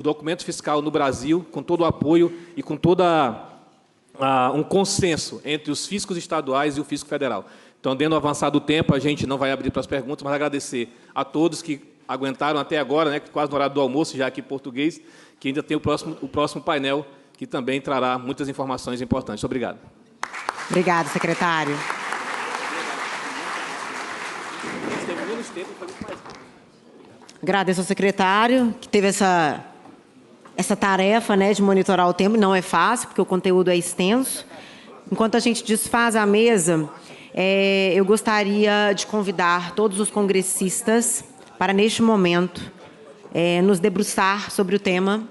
documento fiscal no Brasil, com todo o apoio e com um consenso entre os fiscos estaduais e o fisco federal. Então, dentro do avançar do tempo, a gente não vai abrir para as perguntas, mas agradecer a todos que aguentaram até agora, né, quase no horário do almoço, já aqui em português, que ainda tem o próximo painel, que também trará muitas informações importantes. Obrigado. Obrigado, secretário. Agradeço ao secretário, que teve essa tarefa, né, de monitorar o tempo. Não é fácil, porque o conteúdo é extenso. Enquanto a gente desfaz a mesa, eu gostaria de convidar todos os congressistas para, neste momento, nos debruçar sobre o tema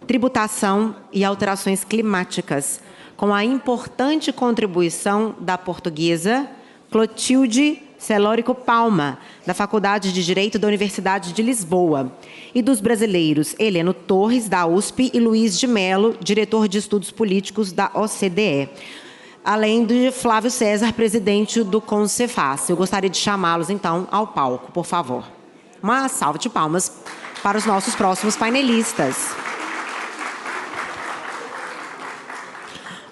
tributação e alterações climáticas, com a importante contribuição da portuguesa Clotilde Celórico Palma, da Faculdade de Direito da Universidade de Lisboa, e dos brasileiros Heleno Torres, da USP, e Luiz de Mello, diretor de Estudos Políticos da OCDE, além de Flávio César, presidente do CONCEFAS. Eu gostaria de chamá-los, então, ao palco, por favor. Uma salva de palmas para os nossos próximos painelistas.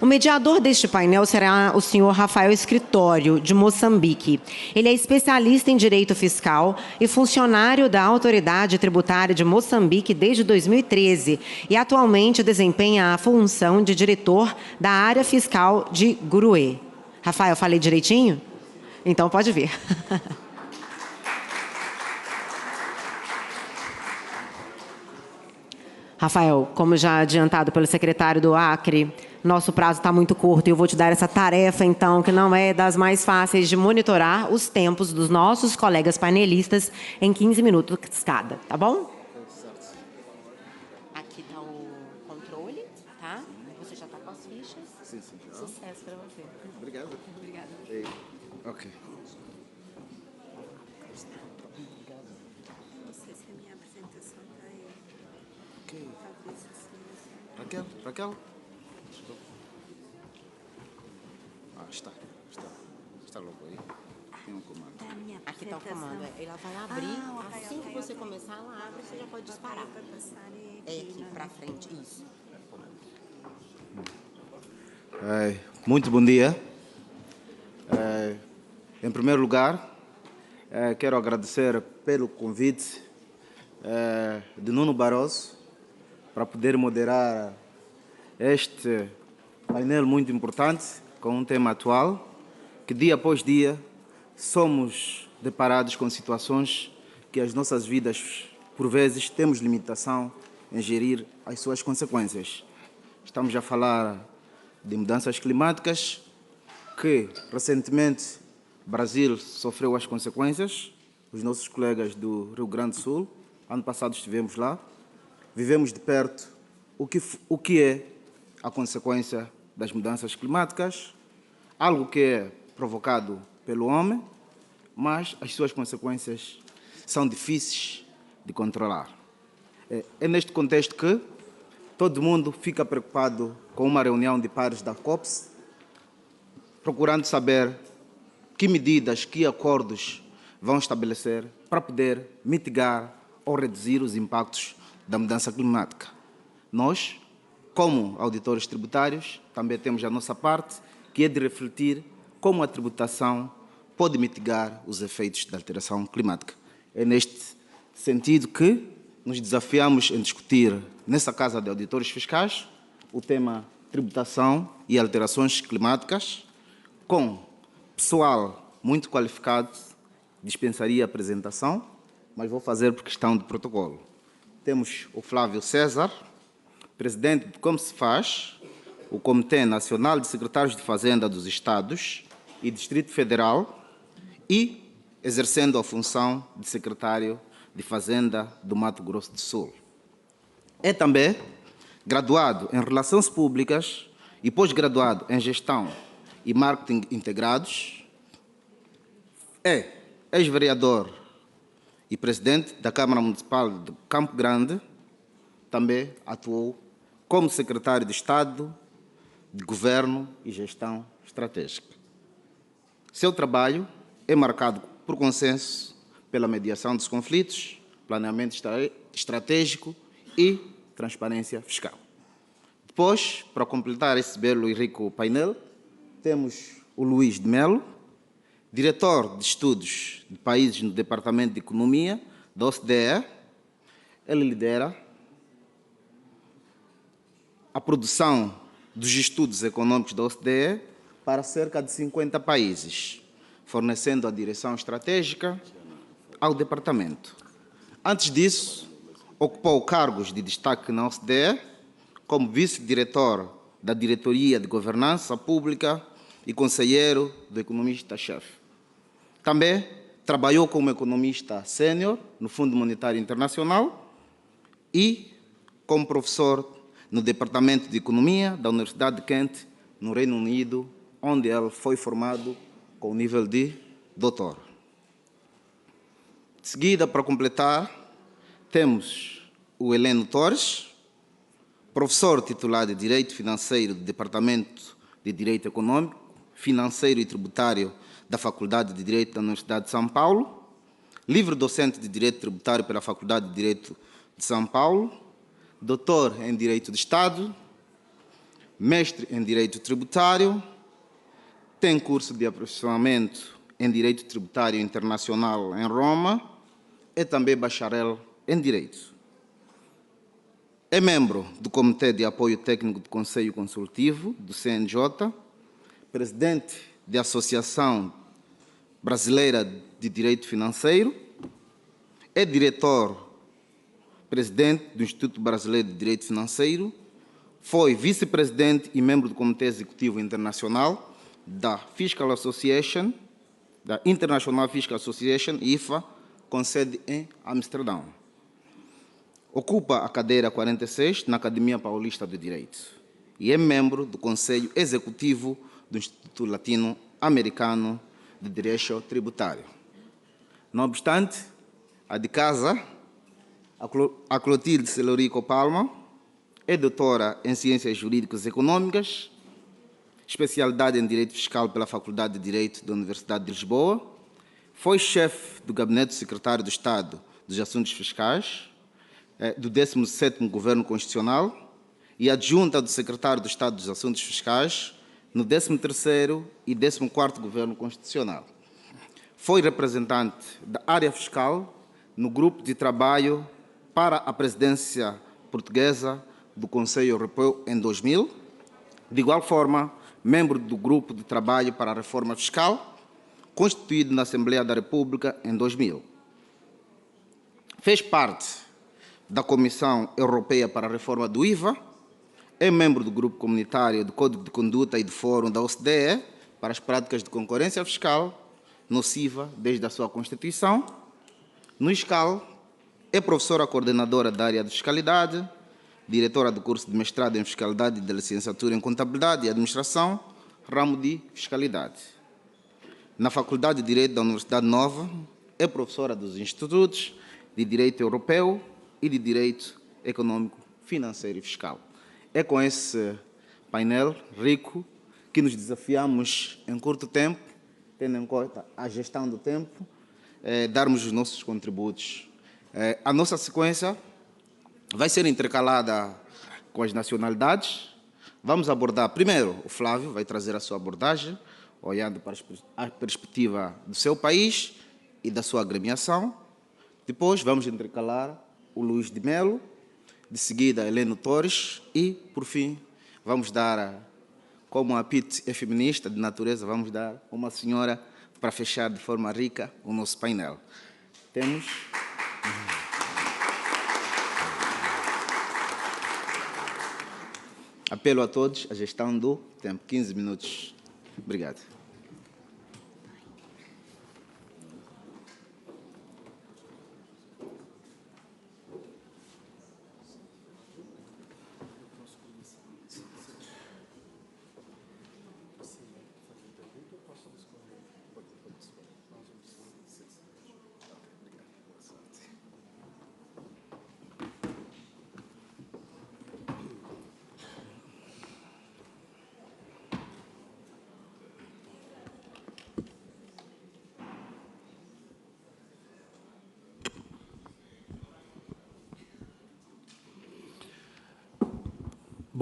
O mediador deste painel será o senhor Rafael Escritório, de Moçambique. Ele é especialista em direito fiscal e funcionário da Autoridade Tributária de Moçambique desde 2013 e atualmente desempenha a função de diretor da área fiscal de Guruê. Rafael, falei direitinho? Então pode vir. Rafael, como já adiantado pelo secretário do Acre, nosso prazo está muito curto e eu vou te dar essa tarefa, então, que não é das mais fáceis de monitorar os tempos dos nossos colegas painelistas em 15 minutos cada, tá bom? Aqui está o controle, tá? Você já está com as fichas? Sim, já. Sucesso para você. Obrigado. Obrigada. Ok. Não sei se a minha apresentação está aí. Ok. Talvez assim. Raquel? Está logo aí. Tem um comando. É a minha Aqui está o apresentação. comando. Ela vai abrir. Ok, Assim ok, que você ok. começar, ela abre, você já pode disparar. Para passar É aqui, para frente. Isso. Muito bom dia. Em primeiro lugar, quero agradecer pelo convite de Nuno Barroso para poder moderar este painel muito importante com um tema atual, que dia após dia somos deparados com situações que as nossas vidas, por vezes, temos limitação em gerir as suas consequências. Estamos a falar de mudanças climáticas, que recentemente o Brasil sofreu as consequências, os nossos colegas do Rio Grande do Sul, ano passado estivemos lá, vivemos de perto o que é a consequência das mudanças climáticas, algo que é provocado pelo homem, mas as suas consequências são difíceis de controlar. É neste contexto que todo mundo fica preocupado com uma reunião de pares da COPS, procurando saber que medidas, que acordos vão estabelecer para poder mitigar ou reduzir os impactos da mudança climática. Nós, como auditores tributários, também temos a nossa parte, que é de refletir como a tributação pode mitigar os efeitos da alteração climática. É neste sentido que nos desafiamos em discutir, nessa Casa de Auditores Fiscais, o tema tributação e alterações climáticas, com pessoal muito qualificado, dispensaria a apresentação, mas vou fazer por questão de protocolo. Temos o Flávio César, presidente do CONCEFAS, o Comitê Nacional de Secretários de Fazenda dos Estados e Distrito Federal e exercendo a função de secretário de Fazenda do Mato Grosso do Sul. É também graduado em Relações Públicas e pós-graduado em Gestão e Marketing Integrados. É ex-vereador e presidente da Câmara Municipal de Campo Grande. Também atuou como secretário de Estado de Governo e Gestão Estratégica. Seu trabalho é marcado por consenso, pela mediação dos conflitos, planeamento estratégico e transparência fiscal. Depois, para completar esse belo e rico painel, temos o Luís de Melo, diretor de estudos de países no Departamento de Economia da OCDE. Ele lidera a produção dos estudos econômicos da OCDE para cerca de 50 países, fornecendo a direção estratégica ao departamento. Antes disso, ocupou cargos de destaque na OCDE como vice-diretor da Diretoria de Governança Pública e conselheiro do economista-chefe. Também trabalhou como economista sênior no Fundo Monetário Internacional e como professor no Departamento de Economia da Universidade de Kent, no Reino Unido, onde ele foi formado com o nível de doutor. De seguida, para completar, temos o Heleno Torres, professor titular de Direito Financeiro do Departamento de Direito Econômico, Financeiro e Tributário da Faculdade de Direito da Universidade de São Paulo, livre-docente de Direito Tributário pela Faculdade de Direito de São Paulo, doutor em Direito de Estado, mestre em Direito Tributário, tem curso de aperfeiçoamento em Direito Tributário Internacional em Roma e também bacharel em Direito. É membro do Comitê de Apoio Técnico do Conselho Consultivo, do CNJ, presidente da Associação Brasileira de Direito Financeiro, é diretor-presidente do Instituto Brasileiro de Direito Financeiro, foi vice-presidente e membro do Comitê Executivo Internacional da Fiscal Association, da International Fiscal Association, IFA, com sede em Amsterdão. Ocupa a cadeira 46 na Academia Paulista de Direito e é membro do Conselho Executivo do Instituto Latino-Americano de Direito Tributário. Não obstante, a de casa, a Clotilde Celorico Palma, é doutora em Ciências Jurídicas e Econômicas, especialidade em Direito Fiscal pela Faculdade de Direito da Universidade de Lisboa, foi chefe do Gabinete do Secretário do Estado dos Assuntos Fiscais, do 17º Governo Constitucional e adjunta do Secretário do Estado dos Assuntos Fiscais no 13º e 14º Governo Constitucional. Foi representante da área fiscal no Grupo de Trabalho para a Presidência Portuguesa do Conselho Europeu em 2000. De igual forma, membro do Grupo de Trabalho para a Reforma Fiscal, constituído na Assembleia da República em 2000. Fez parte da Comissão Europeia para a Reforma do IVA, é membro do Grupo Comunitário do Código de Conduta e do Fórum da OCDE para as práticas de concorrência fiscal nociva desde a sua constituição. No ISCAL, é professora coordenadora da área de fiscalidade, diretora do curso de mestrado em fiscalidade e de licenciatura em contabilidade e administração, ramo de fiscalidade. Na Faculdade de Direito da Universidade Nova, é professora dos institutos de Direito Europeu e de Direito Econômico, Financeiro e Fiscal. É com esse painel rico que nos desafiamos em curto tempo, tendo em conta a gestão do tempo, darmos os nossos contributos. A nossa sequência vai ser intercalada com as nacionalidades. Vamos abordar, primeiro, o Flávio vai trazer a sua abordagem, olhando para a perspectiva do seu país e da sua agremiação. Depois, vamos intercalar o Luís de Melo, de seguida, Heleno Torres e, por fim, vamos dar, como a PIT é feminista de natureza, vamos dar uma senhora para fechar de forma rica o nosso painel. Temos... Apelo a todos a gestão do tempo, 15 minutos. Obrigado.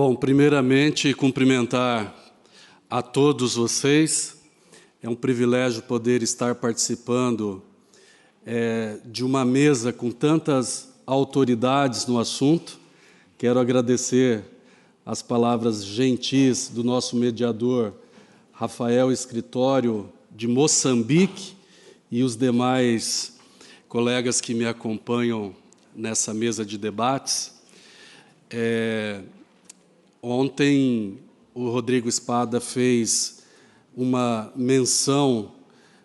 Bom, primeiramente, cumprimentar a todos vocês. É um privilégio poder estar participando de uma mesa com tantas autoridades no assunto. Quero agradecer as palavras gentis do nosso mediador, Rafael Escritório, de Moçambique, e os demais colegas que me acompanham nessa mesa de debates. Ontem, o Rodrigo Espada fez uma menção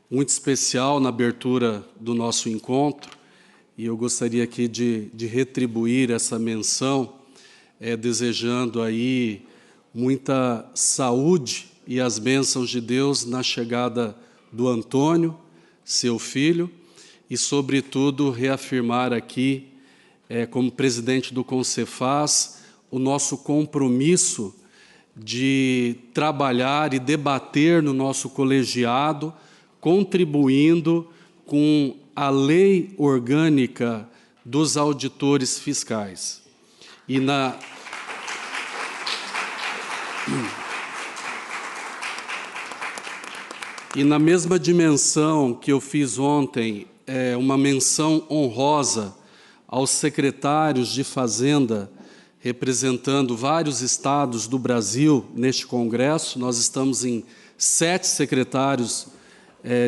muito especial na abertura do nosso encontro, e eu gostaria aqui de retribuir essa menção, desejando aí muita saúde e as bênçãos de Deus na chegada do Antônio, seu filho, e, sobretudo, reafirmar aqui, como presidente do Concefaz, o nosso compromisso de trabalhar e debater no nosso colegiado, contribuindo com a lei orgânica dos auditores fiscais. E na mesma dimensão que eu fiz ontem, uma menção honrosa aos secretários de Fazenda, representando vários estados do Brasil neste congresso. Nós estamos em 7 secretários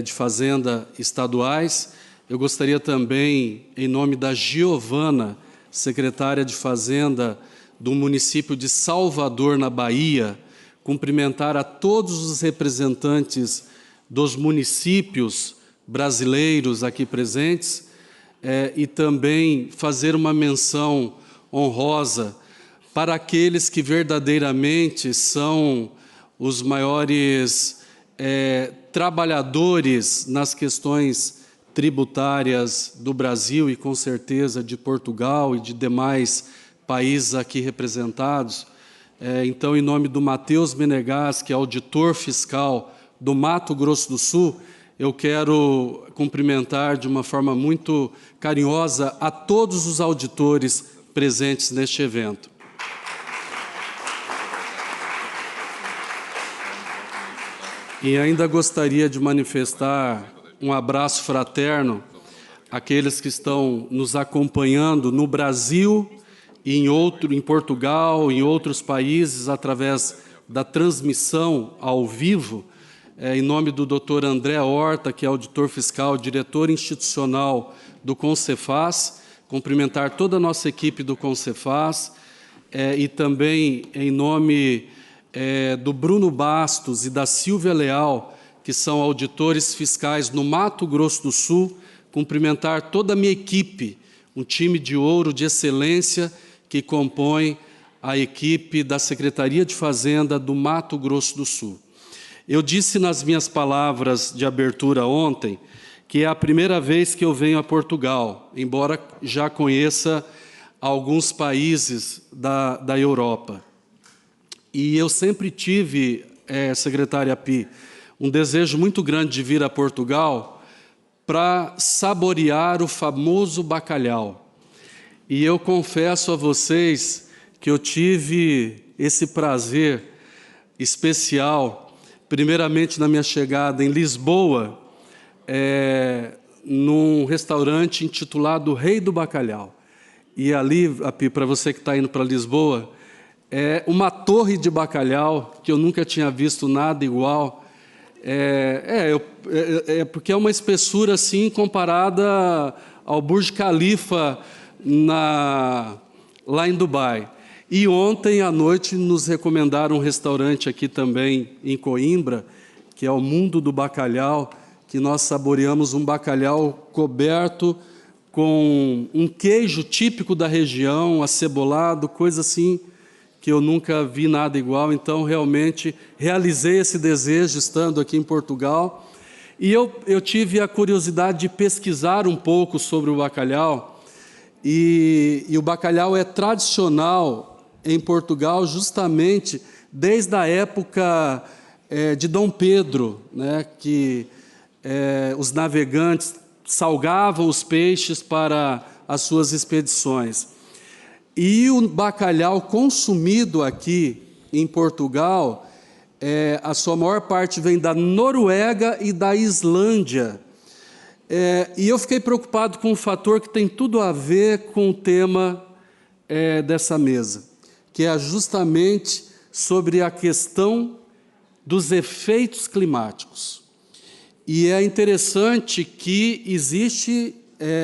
de Fazenda estaduais. Eu gostaria também, em nome da Giovana, secretária de Fazenda do município de Salvador, na Bahia, cumprimentar a todos os representantes dos municípios brasileiros aqui presentes, e também fazer uma menção honrosa para aqueles que verdadeiramente são os maiores trabalhadores nas questões tributárias do Brasil e, com certeza, de Portugal e de demais países aqui representados. Então, em nome do Matheus Menegas, que é auditor fiscal do Mato Grosso do Sul, eu quero cumprimentar de uma forma muito carinhosa a todos os auditores presentes neste evento. E ainda gostaria de manifestar um abraço fraterno àqueles que estão nos acompanhando no Brasil e em Portugal, em outros países, através da transmissão ao vivo, em nome do Dr. André Horta, que é auditor fiscal, diretor institucional do Concefaz, cumprimentar toda a nossa equipe do Concefaz, e também em nome do Bruno Bastos e da Silvia Leal, que são auditores fiscais no Mato Grosso do Sul, cumprimentar toda a minha equipe, um time de ouro de excelência que compõe a equipe da Secretaria de Fazenda do Mato Grosso do Sul. Eu disse nas minhas palavras de abertura ontem que é a primeira vez que eu venho a Portugal, embora já conheça alguns países da Europa. E eu sempre tive, secretária Pi, um desejo muito grande de vir a Portugal para saborear o famoso bacalhau. E eu confesso a vocês que eu tive esse prazer especial, primeiramente na minha chegada em Lisboa, num restaurante intitulado Rei do Bacalhau. E ali, Pi, para você que está indo para Lisboa, é uma torre de bacalhau que eu nunca tinha visto nada igual. Porque é uma espessura assim comparada ao Burj Khalifa lá em Dubai. E ontem à noite nos recomendaram um restaurante aqui também em Coimbra, que é o Mundo do Bacalhau, que nós saboreamos um bacalhau coberto com um queijo típico da região, acebolado, coisa assim que eu nunca vi nada igual. Então, realmente, realizei esse desejo estando aqui em Portugal. E eu tive a curiosidade de pesquisar um pouco sobre o bacalhau. E o bacalhau é tradicional em Portugal justamente desde a época de Dom Pedro, né, que os navegantes salgavam os peixes para as suas expedições. E o bacalhau consumido aqui em Portugal, a sua maior parte vem da Noruega e da Islândia. E eu fiquei preocupado com um fator que tem tudo a ver com o tema dessa mesa, que é justamente sobre a questão dos efeitos climáticos. E é interessante que existe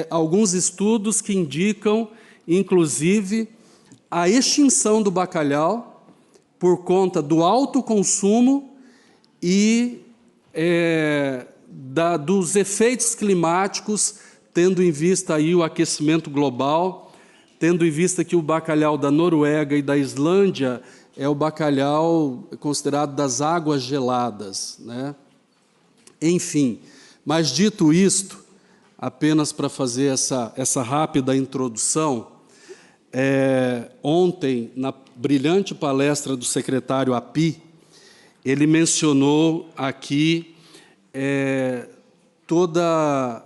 alguns estudos que indicam, inclusive, a extinção do bacalhau por conta do alto consumo e dos efeitos climáticos, tendo em vista aí o aquecimento global, tendo em vista que o bacalhau da Noruega e da Islândia é o bacalhau considerado das águas geladas, né? Enfim, mas dito isto, apenas para fazer essa rápida introdução, ontem, na brilhante palestra do secretário Api, ele mencionou aqui toda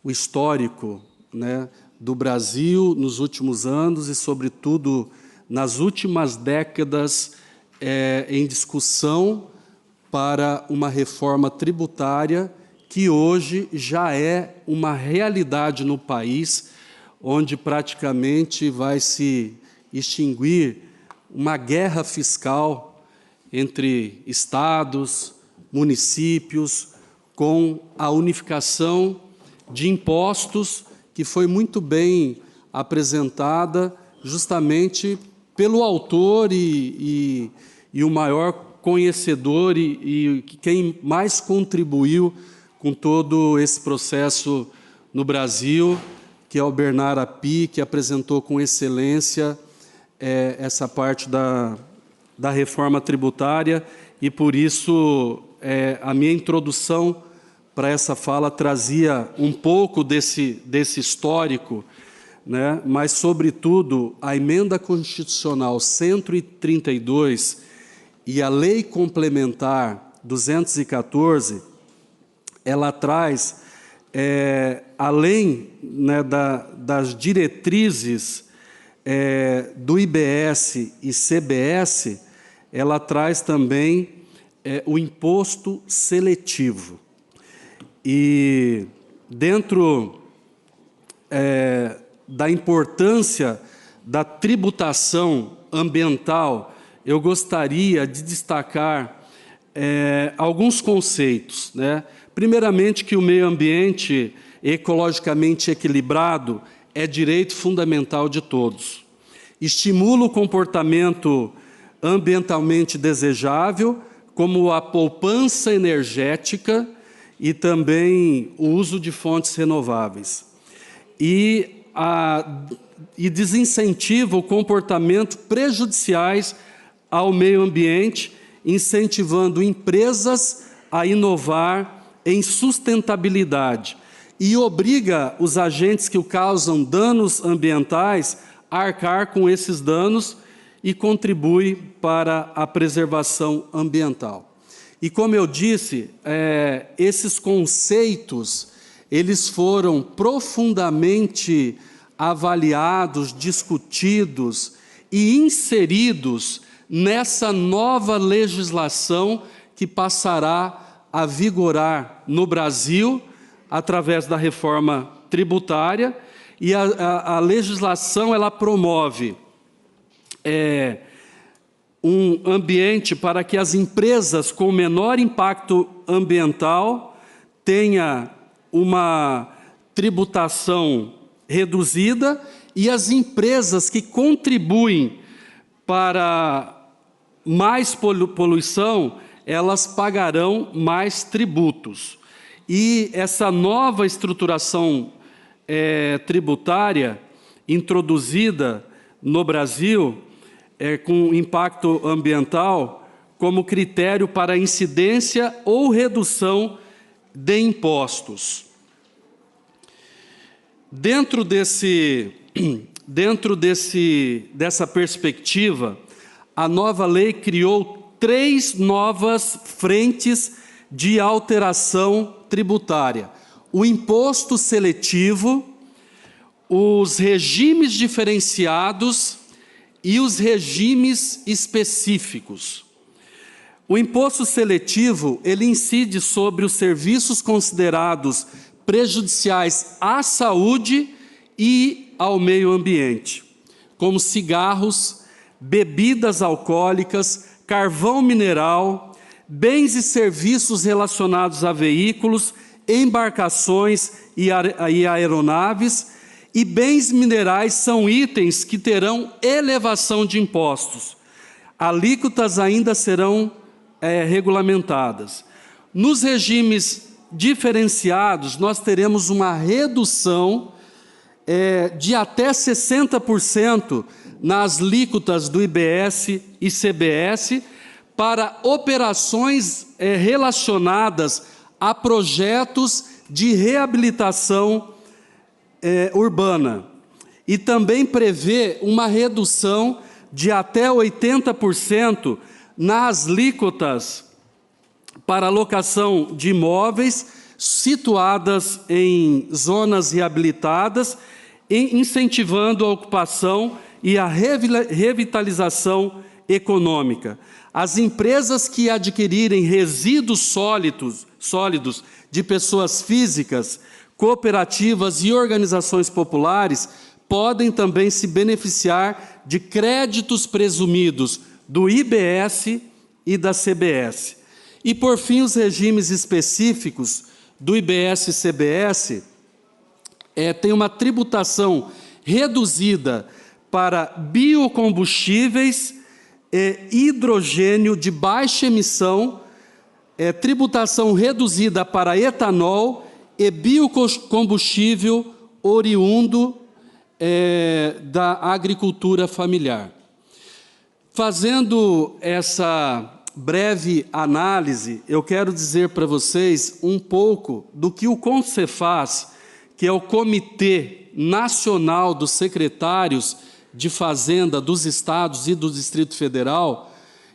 o histórico, né, do Brasil nos últimos anos e, sobretudo, nas últimas décadas em discussão para uma reforma tributária que hoje já é uma realidade no país, onde praticamente vai se extinguir uma guerra fiscal entre estados, municípios, com a unificação de impostos, que foi muito bem apresentada justamente pelo autor e o maior conhecedor e quem mais contribuiu com todo esse processo no Brasil, que é o Bernard Api, que apresentou com excelência essa parte da reforma tributária, e por isso a minha introdução para essa fala trazia um pouco desse histórico, né? Mas, sobretudo, a emenda constitucional 132 e a lei complementar 214, ela traz, além, né, das diretrizes do IBS e CBS, ela traz também o imposto seletivo. E dentro da importância da tributação ambiental, eu gostaria de destacar alguns conceitos, né? Primeiramente, que o meio ambiente ecologicamente equilibrado é direito fundamental de todos. Estimula o comportamento ambientalmente desejável, como a poupança energética e também o uso de fontes renováveis. E desincentiva o comportamento prejudiciais ao meio ambiente, incentivando empresas a inovar em sustentabilidade e obriga os agentes que causam danos ambientais a arcar com esses danos e contribui para a preservação ambiental. E, como eu disse, esses conceitos, eles foram profundamente avaliados, discutidos e inseridos nessa nova legislação que passará a vigorar no Brasil através da reforma tributária, e a legislação ela promove um ambiente para que as empresas com menor impacto ambiental tenham uma tributação reduzida e as empresas que contribuem para mais poluição, elas pagarão mais tributos. E essa nova estruturação tributária introduzida no Brasil, com impacto ambiental, como critério para incidência ou redução de impostos. Dentro dessa perspectiva, a nova lei criou 3 novas frentes de alteração tributária: o imposto seletivo, os regimes diferenciados e os regimes específicos. O imposto seletivo, ele incide sobre os serviços considerados prejudiciais à saúde e ao meio ambiente, como cigarros, bebidas alcoólicas, carvão mineral, bens e serviços relacionados a veículos, embarcações e aeronaves, e bens minerais são itens que terão elevação de impostos. Alíquotas ainda serão regulamentadas. Nos regimes diferenciados, nós teremos uma redução de até 60% nas alíquotas do IBS e CBS para operações relacionadas a projetos de reabilitação urbana. E também prevê uma redução de até 80% nas alíquotas para locação de imóveis situadas em zonas reabilitadas, incentivando a ocupação e a revitalização econômica. As empresas que adquirirem resíduos sólidos de pessoas físicas, cooperativas e organizações populares podem também se beneficiar de créditos presumidos do IBS e da CBS. E, por fim, os regimes específicos do IBS e CBS têm uma tributação reduzida para biocombustíveis e hidrogênio de baixa emissão, tributação reduzida para etanol e biocombustível oriundo da agricultura familiar. Fazendo essa breve análise, eu quero dizer para vocês um pouco do que o CONCEFAZ, que é o Comitê Nacional dos Secretários de Fazenda dos Estados e do Distrito Federal,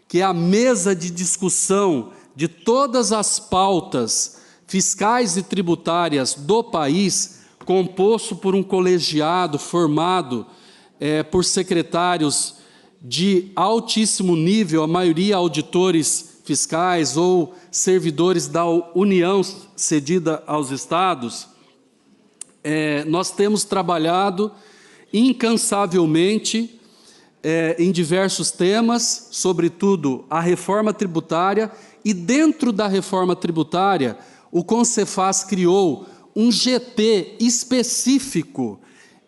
que é a mesa de discussão de todas as pautas fiscais e tributárias do país, composto por um colegiado formado por secretários de altíssimo nível, a maioria auditores fiscais ou servidores da União cedida aos estados. Nós temos trabalhado incansavelmente em diversos temas, sobretudo a reforma tributária, e dentro da reforma tributária, o CONCEFAZ criou um GT específico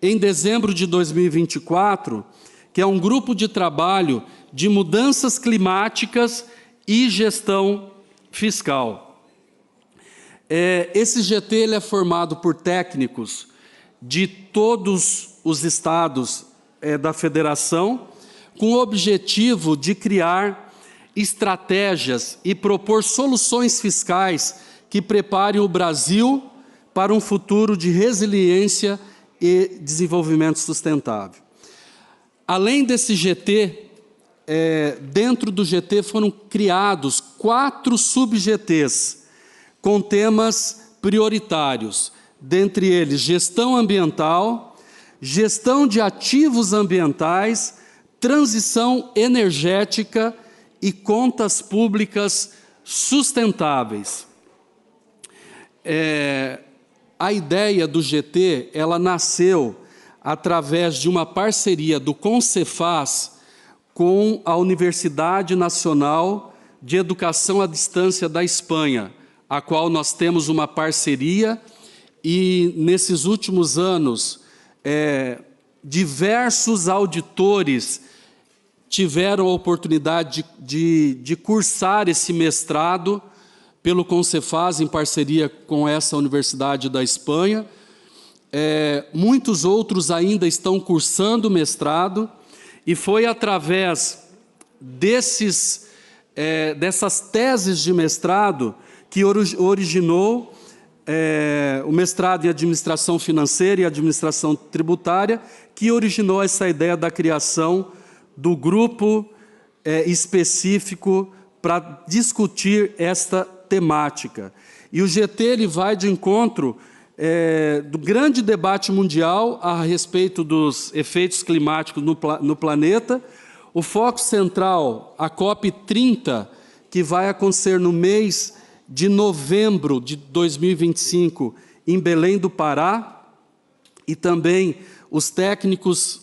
em dezembro de 2024, que é um grupo de trabalho de mudanças climáticas e gestão fiscal. Esse GT ele é formado por técnicos de todos os estados da federação, com o objetivo de criar estratégias e propor soluções fiscais que preparem o Brasil para um futuro de resiliência e desenvolvimento sustentável. Além desse GT, dentro do GT foram criados 4 sub-GTs com temas prioritários, dentre eles gestão ambiental, gestão de ativos ambientais, transição energética e contas públicas sustentáveis. A ideia do GT, ela nasceu através de uma parceria do CONCEFAZ com a Universidade Nacional de Educação à Distância da Espanha, a qual nós temos uma parceria, e nesses últimos anos, diversos auditores tiveram a oportunidade de cursar esse mestrado pelo CONCEFAZ, em parceria com essa Universidade da Espanha. Muitos outros ainda estão cursando o mestrado, e foi através dessas teses de mestrado que originou o mestrado em Administração Financeira e Administração Tributária, que originou essa ideia da criação do grupo específico para discutir esta temática. E o GT ele vai de encontro do grande debate mundial a respeito dos efeitos climáticos no planeta. O foco central, a COP30, que vai acontecer no mês de novembro de 2025, em Belém do Pará, e também os técnicos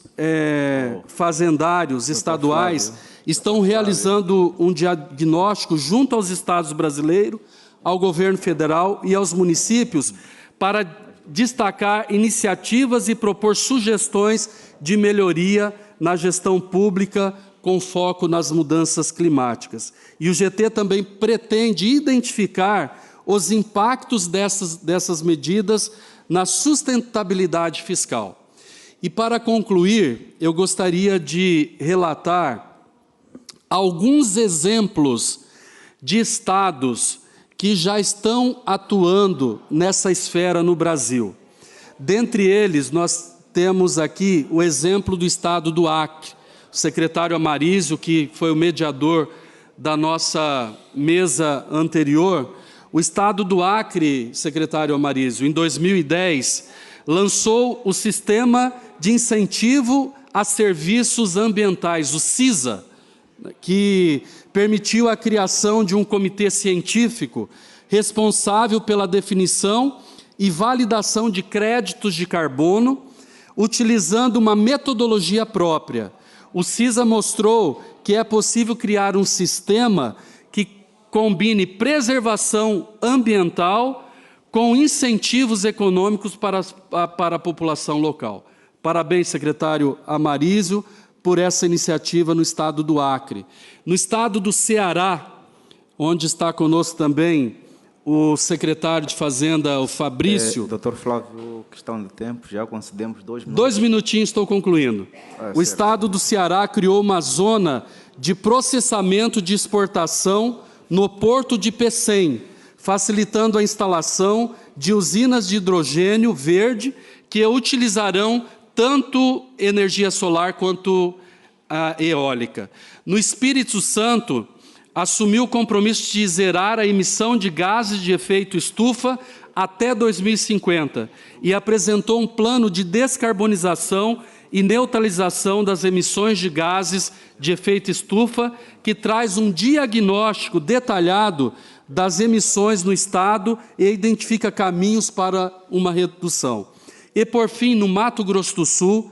fazendários estaduais estão realizando um diagnóstico junto aos estados brasileiros, ao governo federal e aos municípios, para destacar iniciativas e propor sugestões de melhoria na gestão pública com foco nas mudanças climáticas. E o GT também pretende identificar os impactos dessas medidas na sustentabilidade fiscal. E, para concluir, eu gostaria de relatar alguns exemplos de estados que já estão atuando nessa esfera no Brasil. Dentre eles, nós temos aqui o exemplo do estado do Acre. O secretário Amarísio, que foi o mediador da nossa mesa anterior, o estado do Acre, secretário Amarísio, em 2010, lançou o Sistema de Incentivo a Serviços Ambientais, o CISA, que permitiu a criação de um comitê científico responsável pela definição e validação de créditos de carbono, utilizando uma metodologia própria. O CISA mostrou que é possível criar um sistema que combine preservação ambiental com incentivos econômicos para a população local. Parabéns, secretário Amarísio, por essa iniciativa no estado do Acre. No estado do Ceará, onde está conosco também o secretário de Fazenda, o Fabrício. Doutor Flávio, questão de tempo, já concedemos 2 minutos. 2 minutinhos, estou concluindo. O estado do Ceará criou uma zona de processamento de exportação no porto de Pecém, facilitando a instalação de usinas de hidrogênio verde que utilizarão tanto energia solar quanto a eólica. No Espírito Santo, assumiu o compromisso de zerar a emissão de gases de efeito estufa até 2050 e apresentou um plano de descarbonização e neutralização das emissões de gases de efeito estufa, que traz um diagnóstico detalhado das emissões no estado e identifica caminhos para uma redução. E, por fim, no Mato Grosso do Sul,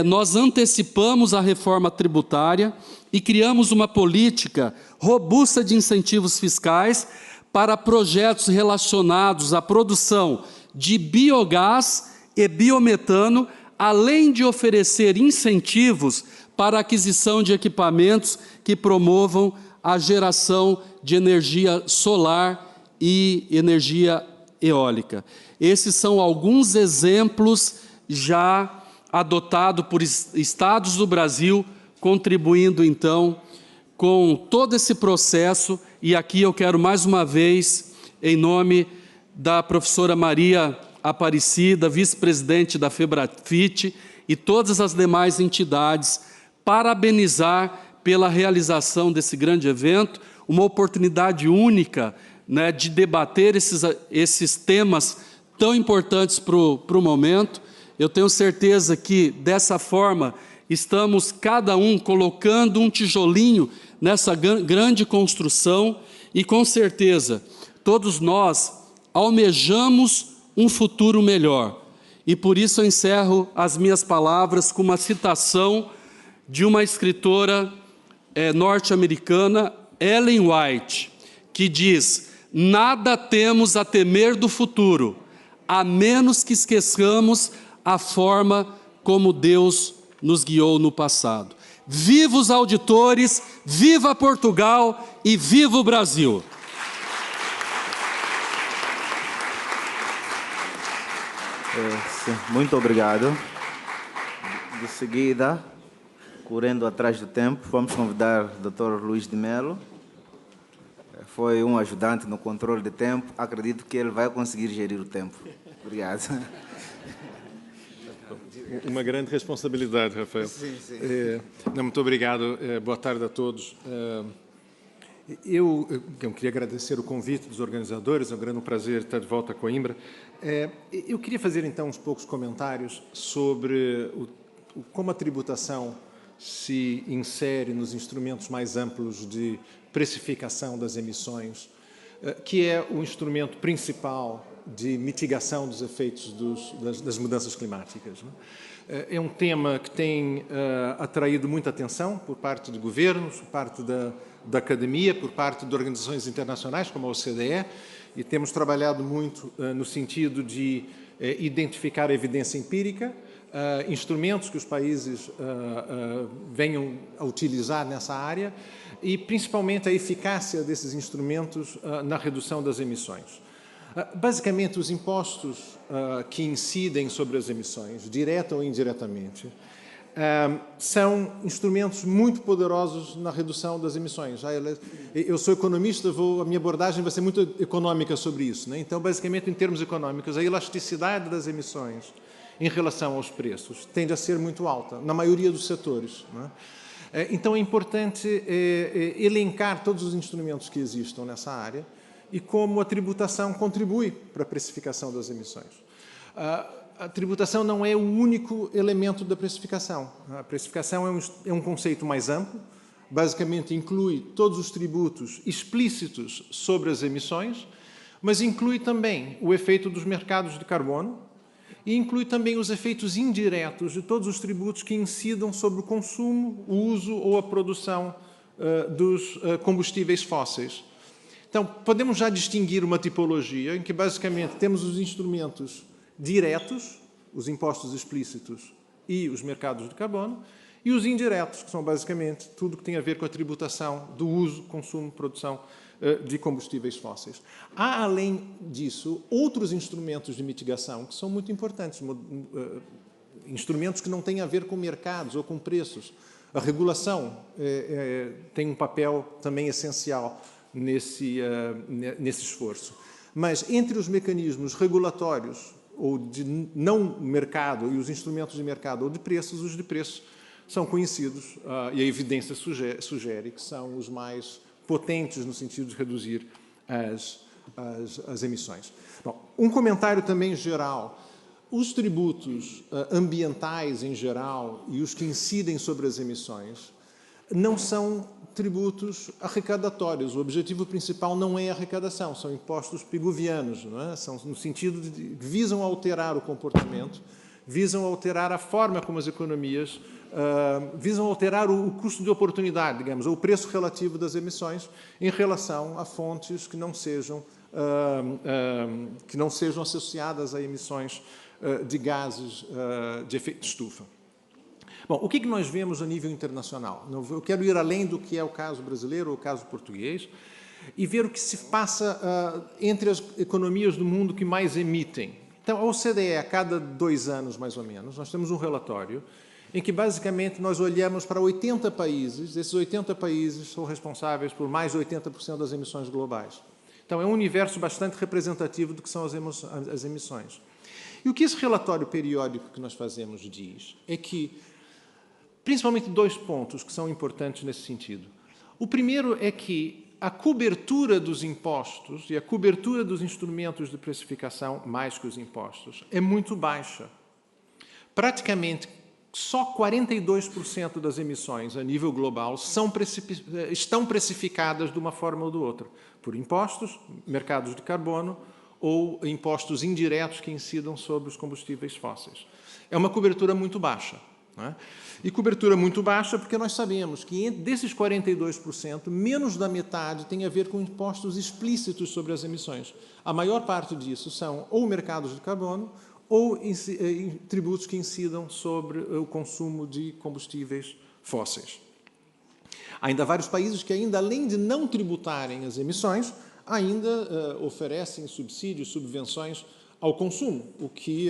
nós antecipamos a reforma tributária e criamos uma política robusta de incentivos fiscais para projetos relacionados à produção de biogás e biometano, além de oferecer incentivos para a aquisição de equipamentos que promovam a geração de energia solar e energia eólica. Esses são alguns exemplos já adotados por estados do Brasil, contribuindo, então, com todo esse processo. E aqui eu quero, mais uma vez, em nome da professora Maria Aparecida, vice-presidente da FEBRAFIT, e todas as demais entidades, parabenizar pela realização desse grande evento, uma oportunidade única, né, de debater esses temas tão importantes para o momento. Eu tenho certeza que, dessa forma, estamos cada um colocando um tijolinho nessa grande construção e, com certeza, todos nós almejamos um futuro melhor. E por isso eu encerro as minhas palavras com uma citação de uma escritora norte-americana, Ellen White, que diz: nada temos a temer do futuro, a menos que esqueçamos a forma como Deus nos guiou no passado. Viva os auditores, viva Portugal e viva o Brasil! Sim, muito obrigado. De seguida, correndo atrás do tempo, vamos convidar o Dr. Luís de Melo. Foi um ajudante no controle de tempo. Acredito que ele vai conseguir gerir o tempo. Obrigado. Uma grande responsabilidade, Rafael. Sim, sim. Muito obrigado. Boa tarde a todos. Eu queria agradecer o convite dos organizadores, é um grande prazer estar de volta a Coimbra. Eu queria fazer, então, uns poucos comentários sobre como a tributação se insere nos instrumentos mais amplos de precificação das emissões, que é o instrumento principal de mitigação dos efeitos das mudanças climáticas. É um tema que tem atraído muita atenção por parte de governos, por parte da academia, por parte de organizações internacionais como a OCDE, e temos trabalhado muito no sentido de identificar a evidência empírica, instrumentos que os países venham a utilizar nessa área e, principalmente, a eficácia desses instrumentos na redução das emissões. Basicamente, os impostos que incidem sobre as emissões, direta ou indiretamente, são instrumentos muito poderosos na redução das emissões. Eu sou economista, a minha abordagem vai ser muito econômica sobre isso, né? Então, basicamente, em termos econômicos, a elasticidade das emissões em relação aos preços tende a ser muito alta, na maioria dos setores, né? Então, é importante elencar todos os instrumentos que existam nessa área e como a tributação contribui para a precificação das emissões. A tributação não é o único elemento da precificação. A precificação é um conceito mais amplo, basicamente inclui todos os tributos explícitos sobre as emissões, mas inclui também o efeito dos mercados de carbono e inclui também os efeitos indiretos de todos os tributos que incidam sobre o consumo, o uso ou a produção dos combustíveis fósseis. Então, podemos já distinguir uma tipologia em que, basicamente, temos os instrumentos diretos, os impostos explícitos e os mercados de carbono, e os indiretos, que são, basicamente, tudo que tem a ver com a tributação do uso, consumo, produção de combustíveis fósseis. Há, além disso, outros instrumentos de mitigação que são muito importantes, instrumentos que não têm a ver com mercados ou com preços. A regulação tem um papel também essencial nesse esforço. Mas entre os mecanismos regulatórios ou de não mercado e os instrumentos de mercado ou de preços, os de preços são conhecidos e a evidência sugere que são os mais potentes no sentido de reduzir as emissões. Bom, um comentário também geral. Os tributos ambientais em geral e os que incidem sobre as emissões não são tributos arrecadatórios. O objetivo principal não é a arrecadação, são impostos pigouvianos, não é? São no sentido de que visam alterar o comportamento, visam alterar a forma como as economias, visam alterar o custo de oportunidade, digamos, ou o preço relativo das emissões em relação a fontes que não sejam associadas a emissões de gases de efeito de estufa. Bom, o que nós vemos a nível internacional? Eu quero ir além do que é o caso brasileiro ou o caso português e ver o que se passa entre as economias do mundo que mais emitem. Então, a OCDE, a cada 2 anos, mais ou menos, nós temos um relatório em que, basicamente, nós olhamos para 80 países. Esses 80 países são responsáveis por mais de 80% das emissões globais. Então, é um universo bastante representativo do que são as emissões. E o que esse relatório periódico que nós fazemos diz é que, principalmente 2 pontos que são importantes nesse sentido. O primeiro é que a cobertura dos impostos e a cobertura dos instrumentos de precificação, mais que os impostos, é muito baixa. Praticamente, só 42% das emissões a nível global estão precificadas de uma forma ou de outra, por impostos, mercados de carbono ou impostos indiretos que incidam sobre os combustíveis fósseis. É uma cobertura muito baixa. Não é? E cobertura muito baixa porque nós sabemos que desses 42%, menos da metade tem a ver com impostos explícitos sobre as emissões. A maior parte disso são ou mercados de carbono ou tributos que incidam sobre o consumo de combustíveis fósseis. Há ainda vários países que, ainda além de não tributarem as emissões, ainda oferecem subsídios, subvenções ao consumo, o que,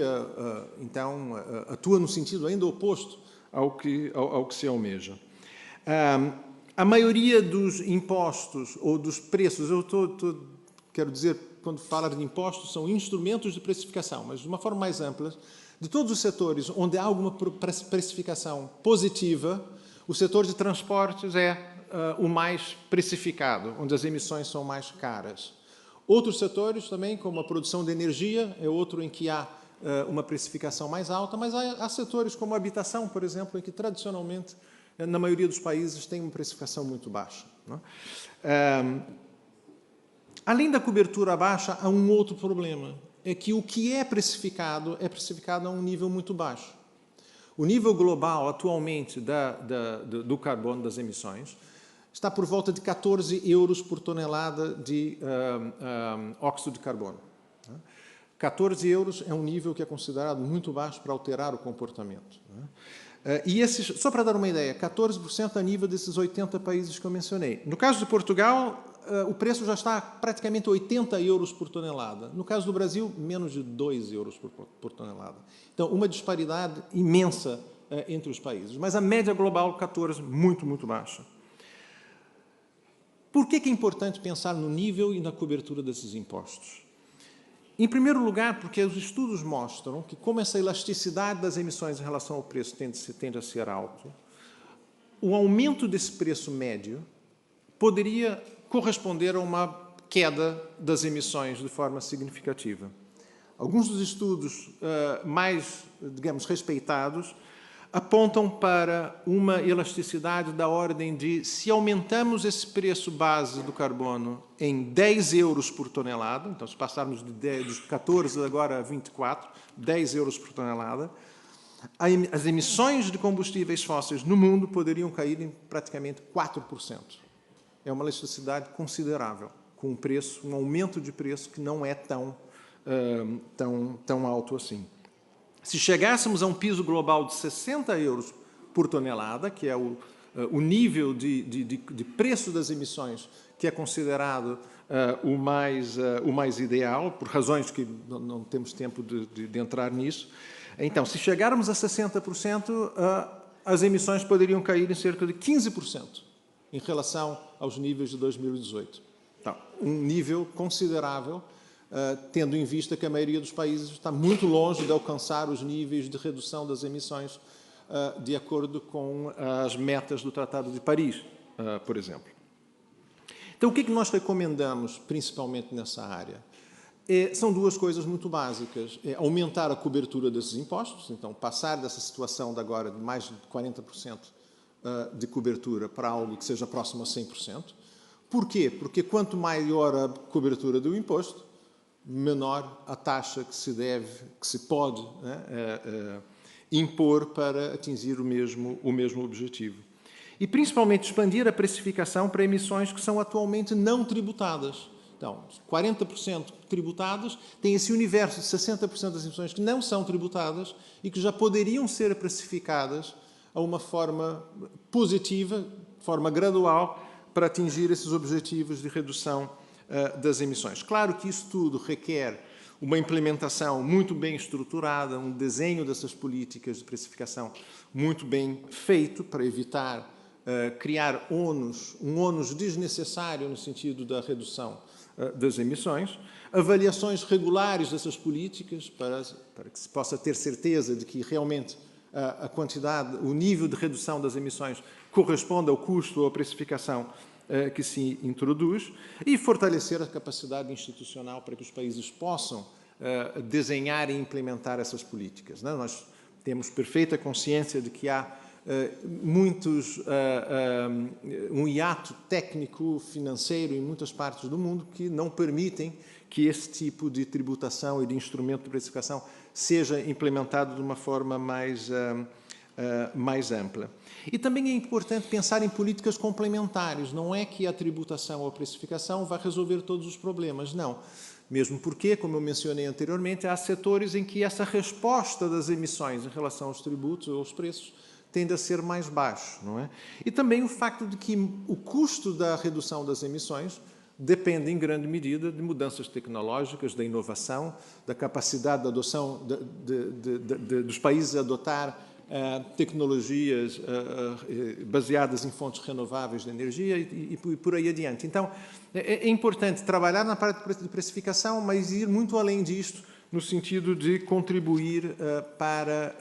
então, atua no sentido ainda oposto ao que se almeja. A maioria dos impostos ou dos preços, quero dizer, quando falo de impostos, são instrumentos de precificação, mas de uma forma mais ampla, de todos os setores onde há alguma precificação positiva, o setor de transportes é o mais precificado, onde as emissões são mais caras. Outros setores também, como a produção de energia, é outro em que há uma precificação mais alta, mas há setores como a habitação, por exemplo, em que tradicionalmente, na maioria dos países, tem uma precificação muito baixa. Não é? Além da cobertura baixa, há um outro problema, é que o que é precificado a um nível muito baixo. O nível global, atualmente, do carbono, das emissões, está por volta de 14 euros por tonelada de óxido de carbono. 14 euros é um nível que é considerado muito baixo para alterar o comportamento. E esses, só para dar uma ideia, 14% a nível desses 80 países que eu mencionei. No caso de Portugal, o preço já está praticamente 80 euros por tonelada. No caso do Brasil, menos de 2 euros por tonelada. Então, uma disparidade imensa entre os países. Mas a média global, 14, muito, muito baixa. Por que é importante pensar no nível e na cobertura desses impostos? Em primeiro lugar, porque os estudos mostram que, como essa elasticidade das emissões em relação ao preço tende a ser alto, o aumento desse preço médio poderia corresponder a uma queda das emissões de forma significativa. Alguns dos estudos mais, digamos, respeitados apontam para uma elasticidade da ordem de, se aumentamos esse preço base do carbono em 10 euros por tonelada, então se passarmos dos 14 agora a 24, 10 euros por tonelada, as emissões de combustíveis fósseis no mundo poderiam cair em praticamente 4%. É uma elasticidade considerável, com um aumento de preço que não é tão alto assim. Se chegássemos a um piso global de 60 euros por tonelada, que é o nível de preço das emissões que é considerado o mais ideal, por razões que não temos tempo de entrar nisso, então, se chegarmos a 60%, as emissões poderiam cair em cerca de 15% em relação aos níveis de 2018. Então, um nível considerável, tendo em vista que a maioria dos países está muito longe de alcançar os níveis de redução das emissões de acordo com as metas do Tratado de Paris, por exemplo. Então, o que é que nós recomendamos, principalmente nessa área? São duas coisas muito básicas. Aumentar a cobertura desses impostos, então passar dessa situação de agora de mais de 40% de cobertura para algo que seja próximo a 100%. Porquê? Porque quanto maior a cobertura do imposto, menor a taxa que se pode impor para atingir o mesmo objetivo. E, principalmente, expandir a precificação para emissões que são atualmente não tributadas. Então, 40% tributadas, tem esse universo de 60% das emissões que não são tributadas e que já poderiam ser precificadas a uma forma positiva, de forma gradual, para atingir esses objetivos de redução das emissões. Claro que isso tudo requer uma implementação muito bem estruturada, um desenho dessas políticas de precificação muito bem feito para evitar criar um ônus desnecessário no sentido da redução das emissões, avaliações regulares dessas políticas para que se possa ter certeza de que realmente a quantidade, o nível de redução das emissões corresponde ao custo ou à precificação que se introduz, e fortalecer a capacidade institucional para que os países possam desenhar e implementar essas políticas. Nós temos perfeita consciência de que há um hiato técnico, financeiro em muitas partes do mundo que não permitem que esse tipo de tributação e de instrumento de precificação seja implementado de uma forma mais ampla. E também é importante pensar em políticas complementares. Não é que a tributação ou a precificação vá resolver todos os problemas, não. Mesmo porque, como eu mencionei anteriormente, há setores em que essa resposta das emissões em relação aos tributos ou aos preços tende a ser mais baixo, não é? E também o facto de que o custo da redução das emissões depende, em grande medida, de mudanças tecnológicas, da inovação, da capacidade de adoção dos países a adotar tecnologias baseadas em fontes renováveis de energia e por aí adiante. Então, é importante trabalhar na parte de precificação, mas ir muito além disto, no sentido de contribuir para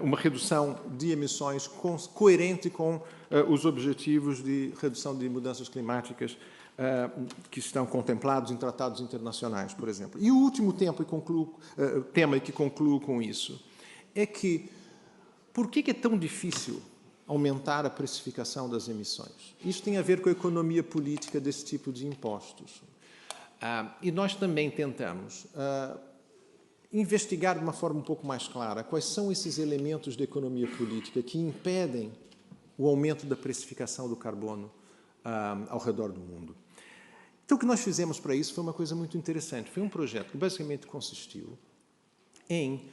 uma redução de emissões coerente com os objetivos de redução de mudanças climáticas que estão contemplados em tratados internacionais, por exemplo. E o último tema e que concluo com isso é que por que é tão difícil aumentar a precificação das emissões? Isso tem a ver com a economia política desse tipo de impostos. E nós também tentamos investigar de uma forma um pouco mais clara quais são esses elementos da economia política que impedem o aumento da precificação do carbono ao redor do mundo. Então, o que nós fizemos para isso foi uma coisa muito interessante. Foi um projeto que basicamente consistiu em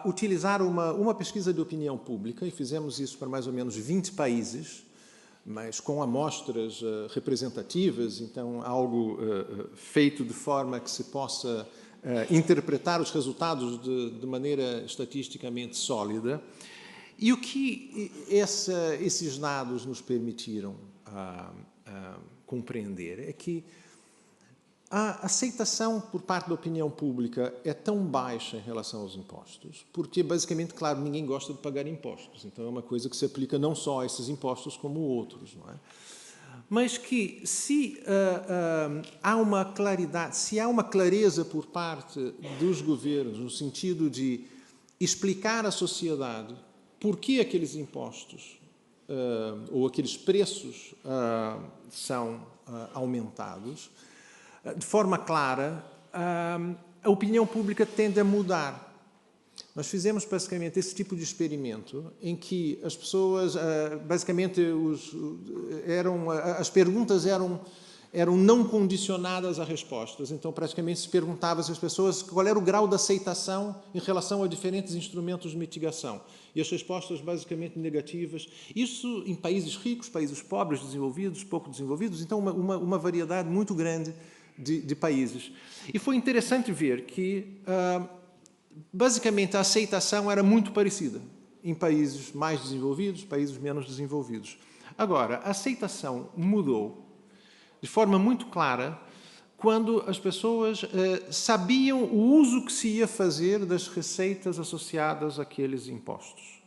utilizar uma pesquisa de opinião pública, e fizemos isso para mais ou menos 20 países, mas com amostras representativas, então algo feito de forma que se possa interpretar os resultados de maneira estatisticamente sólida. E o que esses dados nos permitiram compreender é que a aceitação por parte da opinião pública é tão baixa em relação aos impostos, porque, basicamente, claro, ninguém gosta de pagar impostos. Então, é uma coisa que se aplica não só a esses impostos, como outros, não é? Mas que, se há uma claridade, se há uma clareza por parte dos governos, no sentido de explicar à sociedade por que aqueles impostos ou aqueles preços são aumentados, de forma clara, a opinião pública tende a mudar. Nós fizemos, basicamente, esse tipo de experimento em que as pessoas, basicamente, as perguntas eram não condicionadas a respostas. Então, praticamente, se perguntava às pessoas qual era o grau de aceitação em relação a diferentes instrumentos de mitigação. E as respostas, basicamente, negativas. Isso em países ricos, países pobres, desenvolvidos, pouco desenvolvidos. Então, uma variedade muito grande de países. E foi interessante ver que, basicamente, a aceitação era muito parecida em países mais desenvolvidos, países menos desenvolvidos. Agora, a aceitação mudou de forma muito clara quando as pessoas sabiam o uso que se ia fazer das receitas associadas àqueles impostos.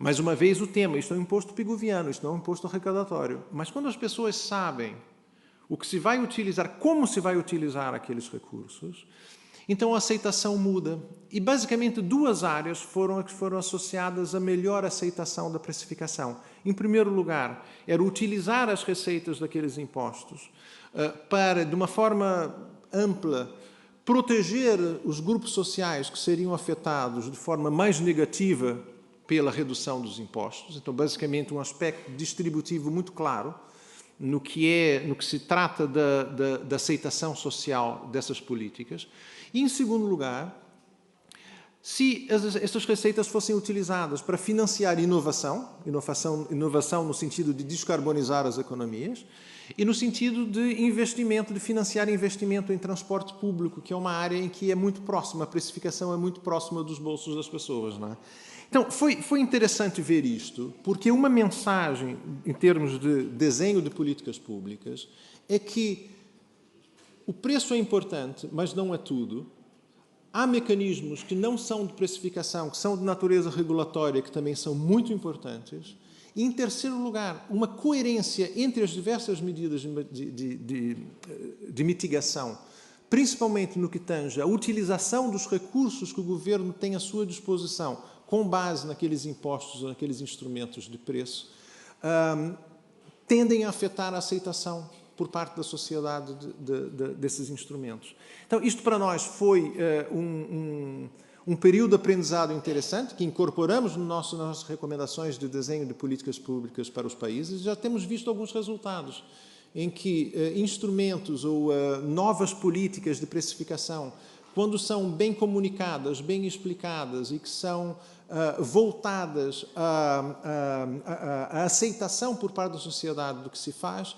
Mais uma vez, o tema, isto é um imposto pigoviano, isto não é um imposto arrecadatório. Mas quando as pessoas sabem o que se vai utilizar, como se vai utilizar aqueles recursos, então a aceitação muda. E, basicamente, duas áreas foram as que foram associadas à melhor aceitação da precificação. Em primeiro lugar, era utilizar as receitas daqueles impostos para, de uma forma ampla, proteger os grupos sociais que seriam afetados de forma mais negativa pela redução dos impostos. Então, basicamente, um aspecto distributivo muito claro no que se trata da aceitação social dessas políticas. E, em segundo lugar, se estas receitas fossem utilizadas para financiar inovação no sentido de descarbonizar as economias, e no sentido de investimento, de financiar investimento em transporte público, que é uma área em que é muito próxima, a precificação é muito próxima dos bolsos das pessoas, não é? Então, foi interessante ver isto, porque uma mensagem, em termos de desenho de políticas públicas, é que o preço é importante, mas não é tudo. Há mecanismos que não são de precificação, que são de natureza regulatória, que também são muito importantes. E, em terceiro lugar, uma coerência entre as diversas medidas de mitigação, principalmente no que tange à utilização dos recursos que o governo tem à sua disposição, com base naqueles impostos ou naqueles instrumentos de preço, tendem a afetar a aceitação por parte da sociedade desses instrumentos. Então, isto para nós foi um período de aprendizado interessante, que incorporamos nas nossas recomendações de desenho de políticas públicas para os países. Já temos visto alguns resultados em que instrumentos ou novas políticas de precificação, quando são bem comunicadas, bem explicadas e que são voltadas à aceitação por parte da sociedade do que se faz,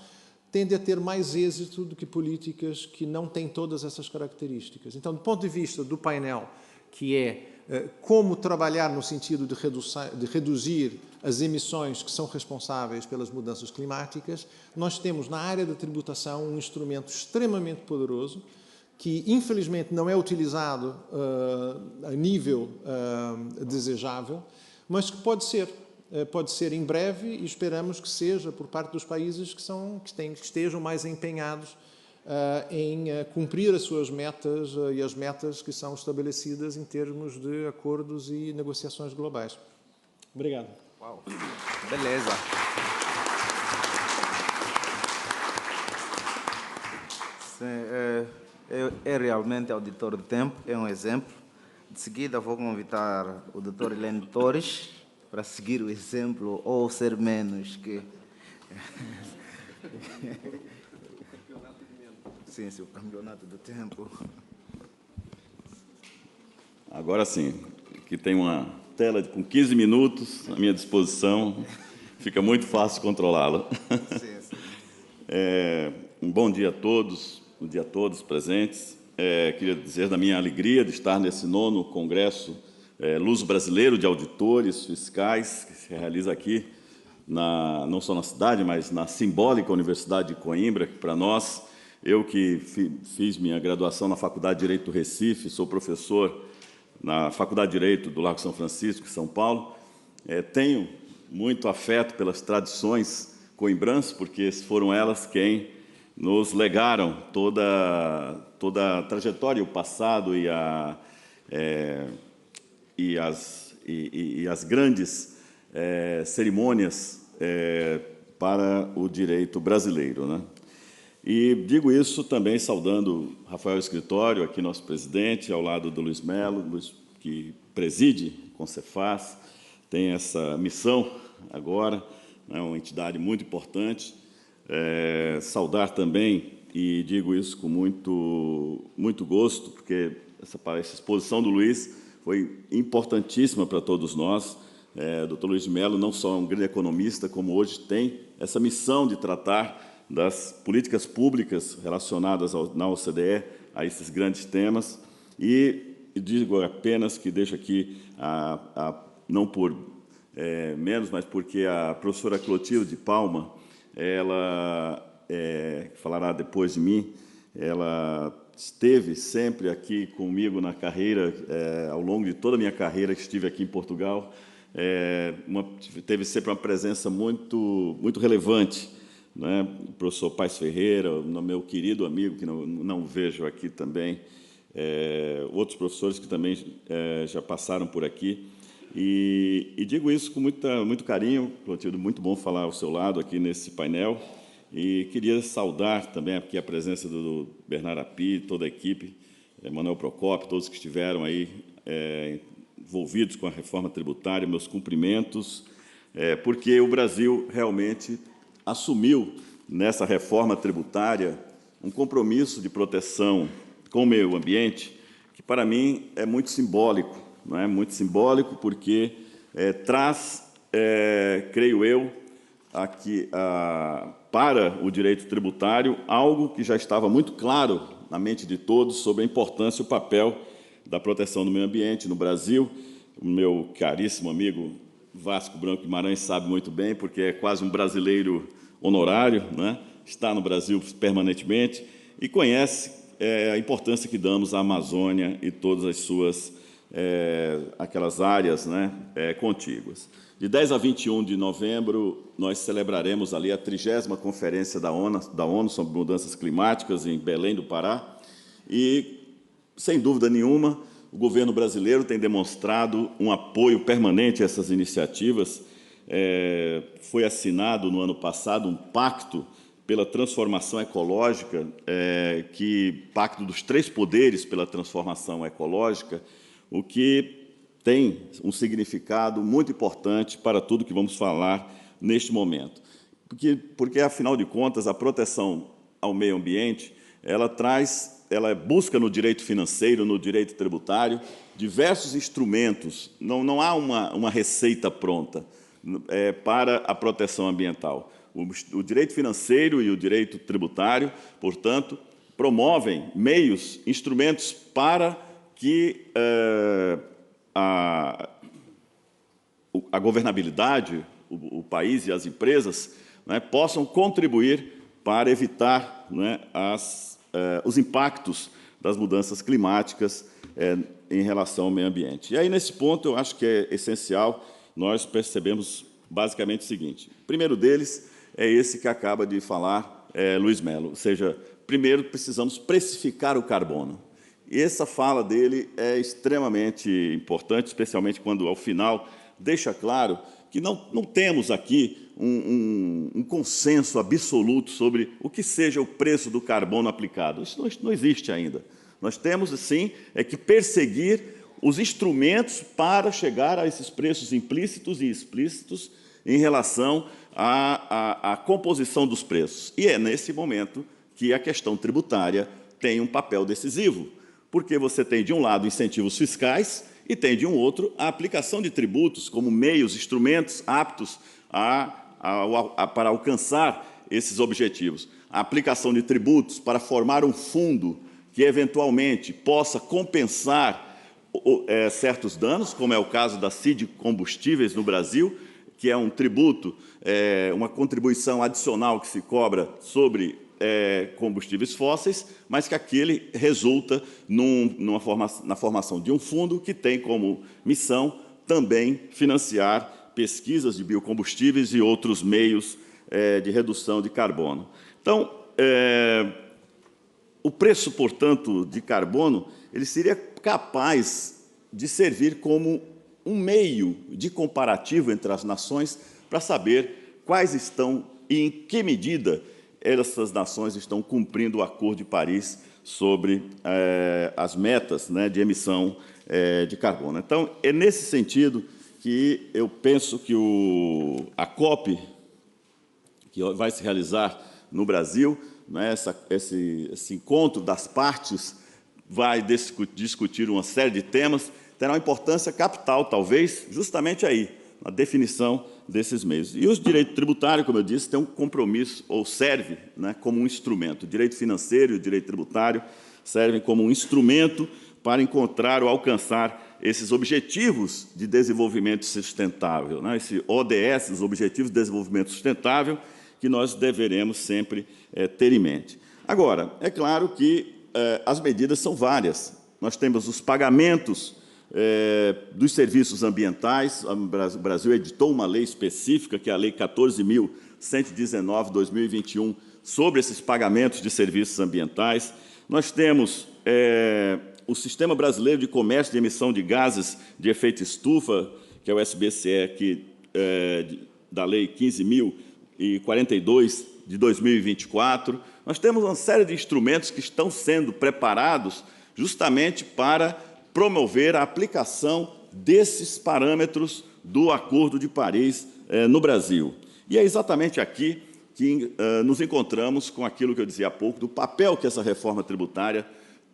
tende a ter mais êxito do que políticas que não têm todas essas características. Então, do ponto de vista do painel, que é como trabalhar no sentido de reduzir as emissões que são responsáveis pelas mudanças climáticas, nós temos na área da tributação um instrumento extremamente poderoso que infelizmente não é utilizado a nível desejável, mas que pode ser em breve, e esperamos que seja por parte dos países que estejam mais empenhados em cumprir as suas metas e as metas que são estabelecidas em termos de acordos e negociações globais. Obrigado. Uau. Beleza. Sim, é realmente auditor de tempo, é um exemplo. De seguida vou convidar o Dr. Heleno Torres para seguir o exemplo ou ser menos que... Sim, o campeonato do tempo. Agora sim, que tem uma tela com 15 minutos à minha disposição, fica muito fácil controlá-la. Um bom dia a todos, presentes. Queria dizer da minha alegria de estar nesse 9º Congresso Luso Brasileiro de Auditores Fiscais, que se realiza aqui, não só na cidade, mas na simbólica Universidade de Coimbra, que para nós, eu que fiz minha graduação na Faculdade de Direito do Recife, sou professor na Faculdade de Direito do Largo São Francisco, em São Paulo, tenho muito afeto pelas tradições coimbranças, porque foram elas quem nos legaram toda a trajetória, o passado e as grandes cerimônias para o direito brasileiro, né? E digo isso também saudando Rafael Escritório, aqui nosso presidente, ao lado do Luiz Melo, que preside com Cefaz, tem essa missão agora, né, uma entidade muito importante. Saudar também, e digo isso com muito gosto, porque essa exposição do Luiz foi importantíssima para todos nós. O Dr. Luiz Melo não só é um grande economista, como hoje tem essa missão de tratar das políticas públicas relacionadas na OCDE a esses grandes temas. E digo apenas que deixo aqui, não por menos, mas porque a professora Clotilde Palma, ela falará depois de mim, ela esteve sempre aqui comigo na carreira, ao longo de toda a minha carreira que estive aqui em Portugal, teve sempre uma presença muito relevante, né? O professor Paes Ferreira, meu querido amigo, que não vejo aqui também, outros professores que também já passaram por aqui. E digo isso com muito carinho, Clotilde, muito bom falar ao seu lado aqui nesse painel. E queria saudar também aqui a presença do Bernardo Api, toda a equipe, Manuel Procópio, todos que estiveram aí envolvidos com a reforma tributária, meus cumprimentos, porque o Brasil realmente assumiu, nessa reforma tributária, um compromisso de proteção com o meio ambiente, que, para mim, é muito simbólico. Não é? Muito simbólico porque traz, creio eu, para o direito tributário, algo que já estava muito claro na mente de todos sobre a importância e o papel da proteção do meio ambiente no Brasil. O meu caríssimo amigo Vasco Branco Guimarães sabe muito bem, porque é quase um brasileiro honorário, né? Está no Brasil permanentemente e conhece a importância que damos à Amazônia e todas as suas aquelas áreas, né, contíguas. De 10 a 21 de novembro, nós celebraremos ali a 30ª Conferência da ONU sobre Mudanças Climáticas, em Belém do Pará, e, sem dúvida nenhuma, o governo brasileiro tem demonstrado um apoio permanente a essas iniciativas. Foi assinado, no ano passado, um pacto pela transformação ecológica, pacto dos 3 poderes pela transformação ecológica, o que tem um significado muito importante para tudo que vamos falar neste momento. Porque, afinal de contas, a proteção ao meio ambiente, ela busca no direito financeiro, no direito tributário, diversos instrumentos. Não há uma receita pronta para a proteção ambiental. O direito financeiro e o direito tributário, portanto, promovem meios, instrumentos para que a governabilidade, o país e as empresas, né, possam contribuir para evitar, né, os impactos das mudanças climáticas em relação ao meio ambiente. E aí, nesse ponto, eu acho que é essencial, nós percebemos basicamente o seguinte. O primeiro deles é esse que acaba de falar Luiz Melo, ou seja, primeiro precisamos precificar o carbono. E essa fala dele é extremamente importante, especialmente quando, ao final, deixa claro que não temos aqui um consenso absoluto sobre o que seja o preço do carbono aplicado. Isso não existe ainda. Nós temos, sim, que perseguir os instrumentos para chegar a esses preços implícitos e explícitos em relação à composição dos preços. E é nesse momento que a questão tributária tem um papel decisivo, porque você tem, de um lado, incentivos fiscais e tem, de um outro, a aplicação de tributos como meios, instrumentos aptos para alcançar esses objetivos. A aplicação de tributos para formar um fundo que, eventualmente, possa compensar certos danos, como é o caso da CID Combustíveis no Brasil, que é um tributo, uma contribuição adicional que se cobra sobre combustíveis fósseis, mas que aquele resulta na formação de um fundo que tem como missão também financiar pesquisas de biocombustíveis e outros meios de redução de carbono. Então, o preço, portanto, de carbono, ele seria capaz de servir como um meio de comparativo entre as nações para saber quais estão e em que medida essas nações estão cumprindo o Acordo de Paris sobre as metas, né, de emissão de carbono. Então, é nesse sentido que eu penso que a COP, que vai se realizar no Brasil, né, esse encontro das partes vai discutir uma série de temas, terá uma importância capital, talvez, justamente aí, na definição desses meios. E o direito tributário, como eu disse, tem um compromisso, ou serve, né, como um instrumento. O direito financeiro e o direito tributário servem como um instrumento para encontrar ou alcançar esses objetivos de desenvolvimento sustentável, né, esse ODS, os Objetivos de Desenvolvimento Sustentável, que nós deveremos sempre ter em mente. Agora, é claro que as medidas são várias. Nós temos os pagamentos dos serviços ambientais. O Brasil editou uma lei específica, que é a Lei 14.119/2021, sobre esses pagamentos de serviços ambientais. Nós temos o Sistema Brasileiro de Comércio de Emissão de Gases de Efeito Estufa, que é o SBCE, da Lei 15.042, de 2024. Nós temos uma série de instrumentos que estão sendo preparados justamente para promover a aplicação desses parâmetros do Acordo de Paris no Brasil. E é exatamente aqui que nos encontramos com aquilo que eu dizia há pouco, do papel que essa reforma tributária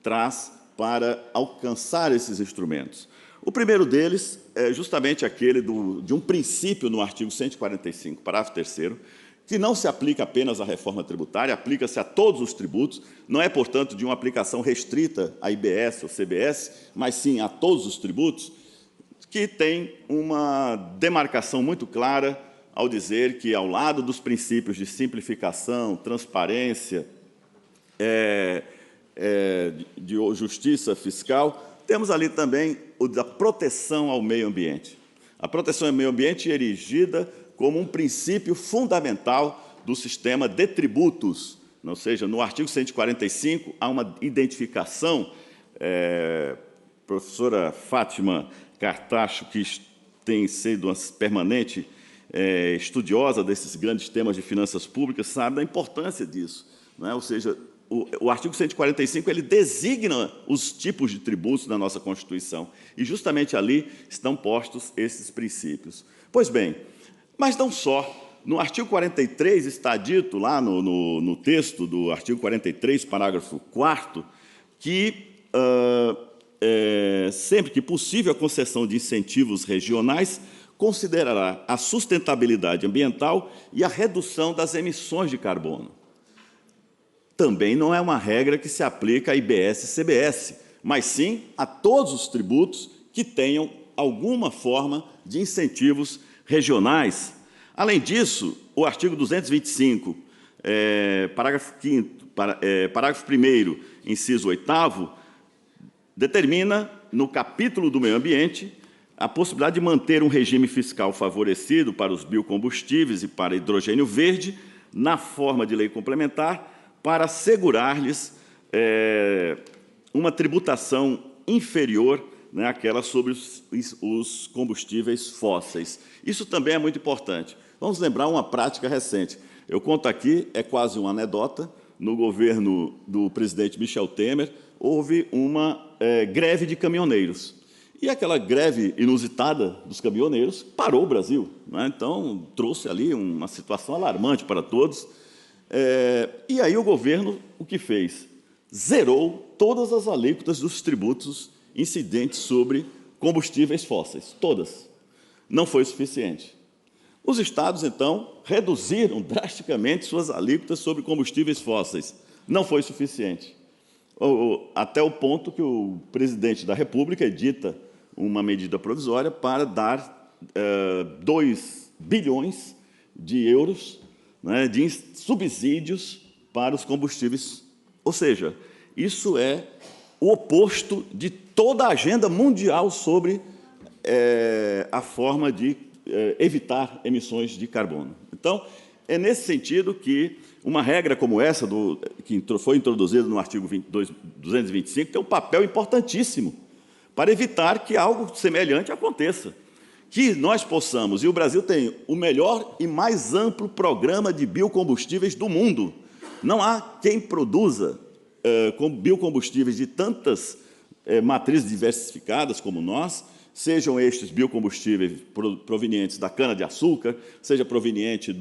traz para alcançar esses instrumentos. O primeiro deles é justamente aquele de um princípio no artigo 145, parágrafo 3º, que não se aplica apenas à reforma tributária, aplica-se a todos os tributos, não é, portanto, de uma aplicação restrita à IBS ou CBS, mas sim a todos os tributos, que tem uma demarcação muito clara ao dizer que, ao lado dos princípios de simplificação, transparência, de justiça fiscal, temos ali também o da proteção ao meio ambiente. A proteção ao meio ambiente é erigida como um princípio fundamental do sistema de tributos, ou seja, no artigo 145 há uma identificação, professora Fátima Cartacho, que tem sido uma permanente estudiosa desses grandes temas de finanças públicas, sabe da importância disso, não é? Ou seja, o artigo 145 ele designa os tipos de tributos da nossa Constituição, e justamente ali estão postos esses princípios. Pois bem, mas não só. No artigo 43 está dito, lá no texto do artigo 43, parágrafo 4º, que sempre que possível a concessão de incentivos regionais considerará a sustentabilidade ambiental e a redução das emissões de carbono. Também não é uma regra que se aplica a IBS e CBS, mas sim a todos os tributos que tenham alguma forma de incentivos regionais. Além disso, o artigo 225 parágrafo 5º, parágrafo 1º, inciso 8º, determina, no capítulo do meio ambiente, a possibilidade de manter um regime fiscal favorecido para os biocombustíveis e para hidrogênio verde, na forma de lei complementar, para assegurar-lhes uma tributação inferior, né, àquela sobre os combustíveis fósseis. Isso também é muito importante. Vamos lembrar uma prática recente. Eu conto aqui, é quase uma anedota, no governo do presidente Michel Temer, houve uma greve de caminhoneiros. E aquela greve inusitada dos caminhoneiros parou o Brasil, né? Então, trouxe ali uma situação alarmante para todos. E aí o governo, o que fez? Zerou todas as alíquotas dos tributos incidentes sobre combustíveis fósseis, todas. Não foi suficiente. Os estados, então, reduziram drasticamente suas alíquotas sobre combustíveis fósseis. Não foi suficiente. Até o ponto que o presidente da República edita uma medida provisória para dar 2 bilhões de euros, né, de subsídios para os combustíveis. Ou seja, isso é o oposto de toda a agenda mundial sobre a forma de evitar emissões de carbono. Então, é nesse sentido que uma regra como essa, que foi introduzida no artigo 225, tem um papel importantíssimo para evitar que algo semelhante aconteça. Que nós possamos, e o Brasil tem o melhor e mais amplo programa de biocombustíveis do mundo. Não há quem produza biocombustíveis de tantas matrizes diversificadas como nós, sejam estes biocombustíveis provenientes da cana-de-açúcar, seja proveniente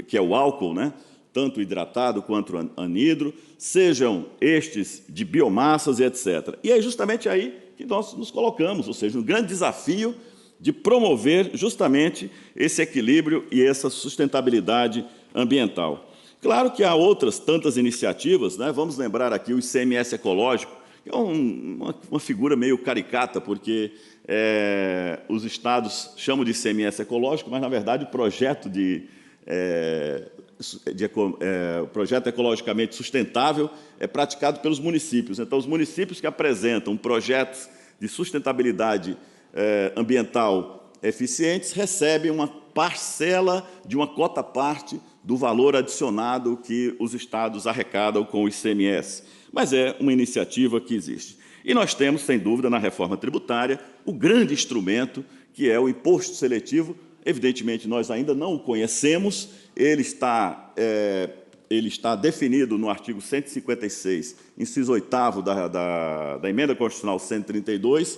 que é o álcool, né, tanto hidratado quanto anidro, sejam estes de biomassas e etc. E é justamente aí que nós nos colocamos, ou seja, um grande desafio de promover justamente esse equilíbrio e essa sustentabilidade ambiental. Claro que há outras tantas iniciativas, né? Vamos lembrar aqui o ICMS ecológico, que é uma figura meio caricata, porque os estados chamam de ICMS ecológico, mas, na verdade, o projeto projeto ecologicamente sustentável é praticado pelos municípios. Então, os municípios que apresentam projetos de sustentabilidade ambiental eficientes recebem uma parcela de uma cota-parte do valor adicionado que os estados arrecadam com o ICMS. Mas é uma iniciativa que existe. E nós temos, sem dúvida, na reforma tributária, o grande instrumento, que é o imposto seletivo. Evidentemente, nós ainda não o conhecemos, ele está definido no artigo 156, inciso 8º da Emenda Constitucional 132,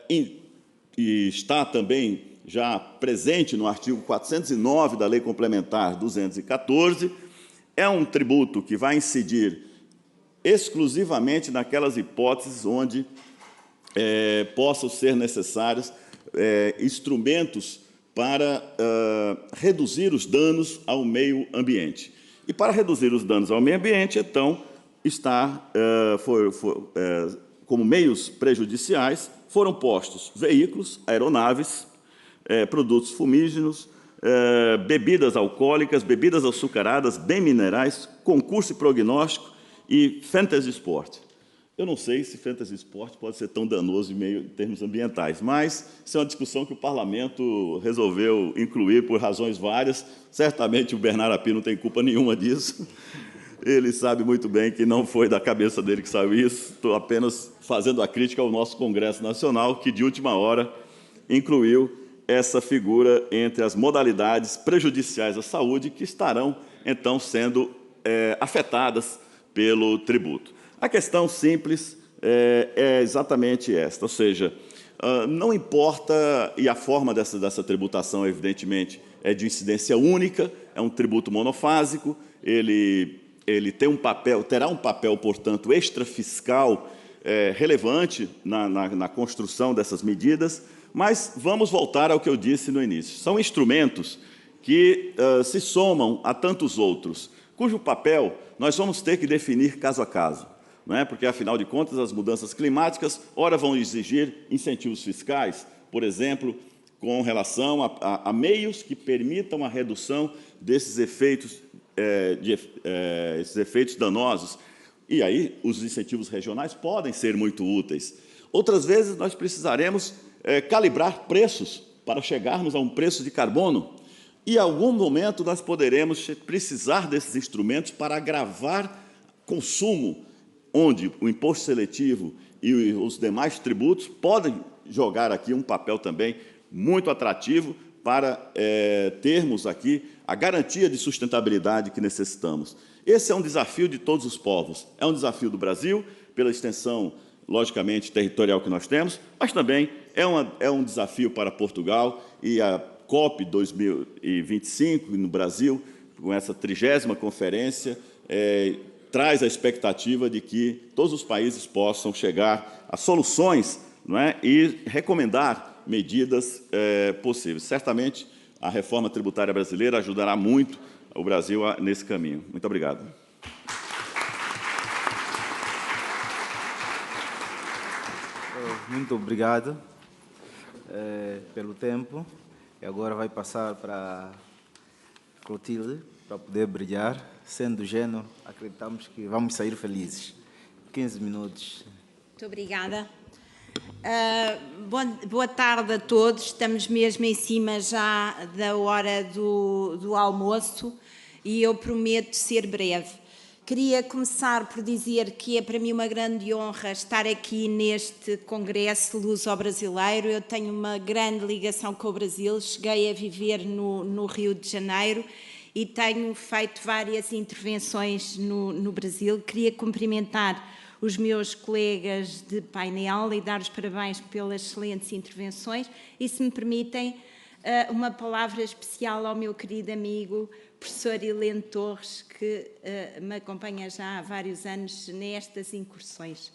e está também já presente no artigo 409 da Lei Complementar 214, é um tributo que vai incidir exclusivamente naquelas hipóteses onde possam ser necessários instrumentos para reduzir os danos ao meio ambiente. E para reduzir os danos ao meio ambiente, então, como meios prejudiciais, foram postos veículos, aeronaves, produtos fumígenos, bebidas alcoólicas, bebidas açucaradas, bem minerais, concurso e prognóstico e fantasy sport. Eu não sei se fantasy sport pode ser tão danoso em termos ambientais, mas isso é uma discussão que o Parlamento resolveu incluir por razões várias. Certamente o Bernardo Api não tem culpa nenhuma disso. Ele sabe muito bem que não foi da cabeça dele que saiu isso. Estou apenas fazendo a crítica ao nosso Congresso Nacional, que, de última hora, incluiu essa figura entre as modalidades prejudiciais à saúde que estarão, então, sendo afetadas pelo tributo. A questão simples é exatamente esta, ou seja, não importa, e a forma dessa tributação, evidentemente, é de incidência única, é um tributo monofásico, ele tem terá um papel, portanto, extrafiscal relevante na construção dessas medidas, mas vamos voltar ao que eu disse no início. São instrumentos que se somam a tantos outros, cujo papel nós vamos ter que definir caso a caso, não é? Porque, afinal de contas, as mudanças climáticas, ora vão exigir incentivos fiscais, por exemplo, com relação a meios que permitam a redução desses efeitos esses efeitos danosos. E aí os incentivos regionais podem ser muito úteis. Outras vezes nós precisaremos calibrar preços para chegarmos a um preço de carbono. E, em algum momento, nós poderemos precisar desses instrumentos para agravar consumo, onde o imposto seletivo e os demais tributos podem jogar aqui um papel também muito atrativo para termos aqui a garantia de sustentabilidade que necessitamos. Esse é um desafio de todos os povos. É um desafio do Brasil, pela extensão, logicamente, territorial que nós temos, mas também é um desafio para Portugal e a COP 2025 no Brasil, com essa 30ª conferência, traz a expectativa de que todos os países possam chegar a soluções, não é? E recomendar medidas possíveis. Certamente, a reforma tributária brasileira ajudará muito o Brasil nesse caminho. Muito obrigado. Muito obrigado pelo tempo. E agora vai passar para Clotilde, para poder brilhar. Sendo gênio, acreditamos que vamos sair felizes. 15 minutos. Muito obrigada. Boa tarde a todos. Estamos mesmo em cima já da hora do almoço e eu prometo ser breve. Queria começar por dizer que é para mim uma grande honra estar aqui neste Congresso Luso-Brasileiro. Eu tenho uma grande ligação com o Brasil, cheguei a viver no Rio de Janeiro e tenho feito várias intervenções no Brasil. Queria cumprimentar os meus colegas de painel e dar os parabéns pelas excelentes intervenções e, se me permitem, uma palavra especial ao meu querido amigo, professor Heleno Torres, que me acompanha já há vários anos nestas incursões.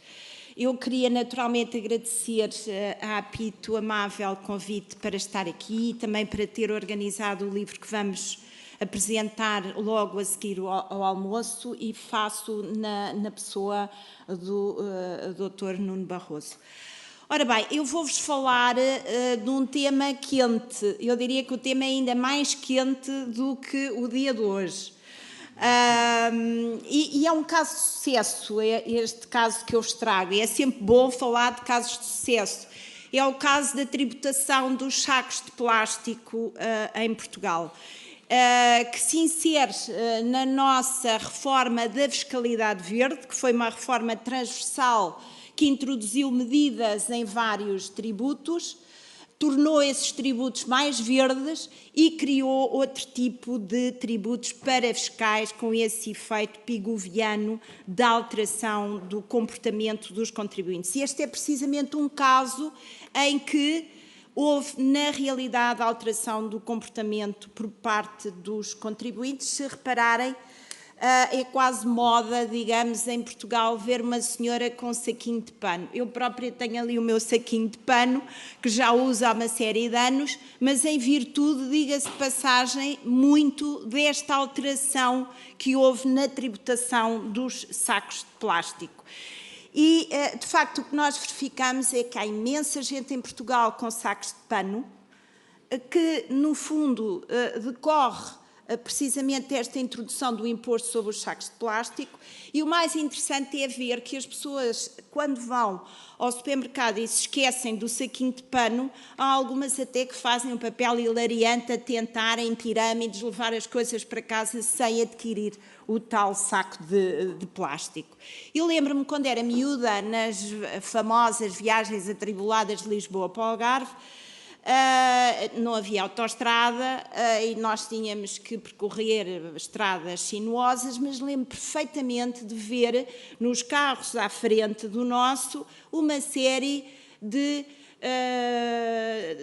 Eu queria naturalmente agradecer à APIT o amável convite para estar aqui e também para ter organizado o livro que vamos apresentar logo a seguir ao almoço e faço na pessoa do Dr. Nuno Barroso. Ora bem, eu vou-vos falar de um tema quente. Eu diria que o tema é ainda mais quente do que o dia de hoje. E é um caso de sucesso, este caso que eu vos trago. E é sempre bom falar de casos de sucesso. É o caso da tributação dos sacos de plástico em Portugal, que se insere na nossa reforma da fiscalidade verde, que foi uma reforma transversal que introduziu medidas em vários tributos, tornou esses tributos mais verdes e criou outro tipo de tributos parafiscais com esse efeito pigoviano da alteração do comportamento dos contribuintes. E este é precisamente um caso em que houve, na realidade, a alteração do comportamento por parte dos contribuintes. Se repararem, é quase moda, digamos, em Portugal, ver uma senhora com um saquinho de pano. Eu própria tenho ali o meu saquinho de pano, que já uso há uma série de anos, mas em virtude, diga-se de passagem, muito desta alteração que houve na tributação dos sacos de plástico. E, de facto, o que nós verificamos é que há imensa gente em Portugal com sacos de pano, que, no fundo, decorre precisamente esta introdução do imposto sobre os sacos de plástico, e o mais interessante é ver que as pessoas, quando vão ao supermercado e se esquecem do saquinho de pano, há algumas até que fazem um papel hilariante a tentar, em pirâmides, levar as coisas para casa sem adquirir o tal saco de plástico. Eu lembro-me, quando era miúda, nas famosas viagens atribuladas de Lisboa para o Algarve, não havia autoestrada e nós tínhamos que percorrer estradas sinuosas, mas lembro perfeitamente de ver nos carros à frente do nosso uma série de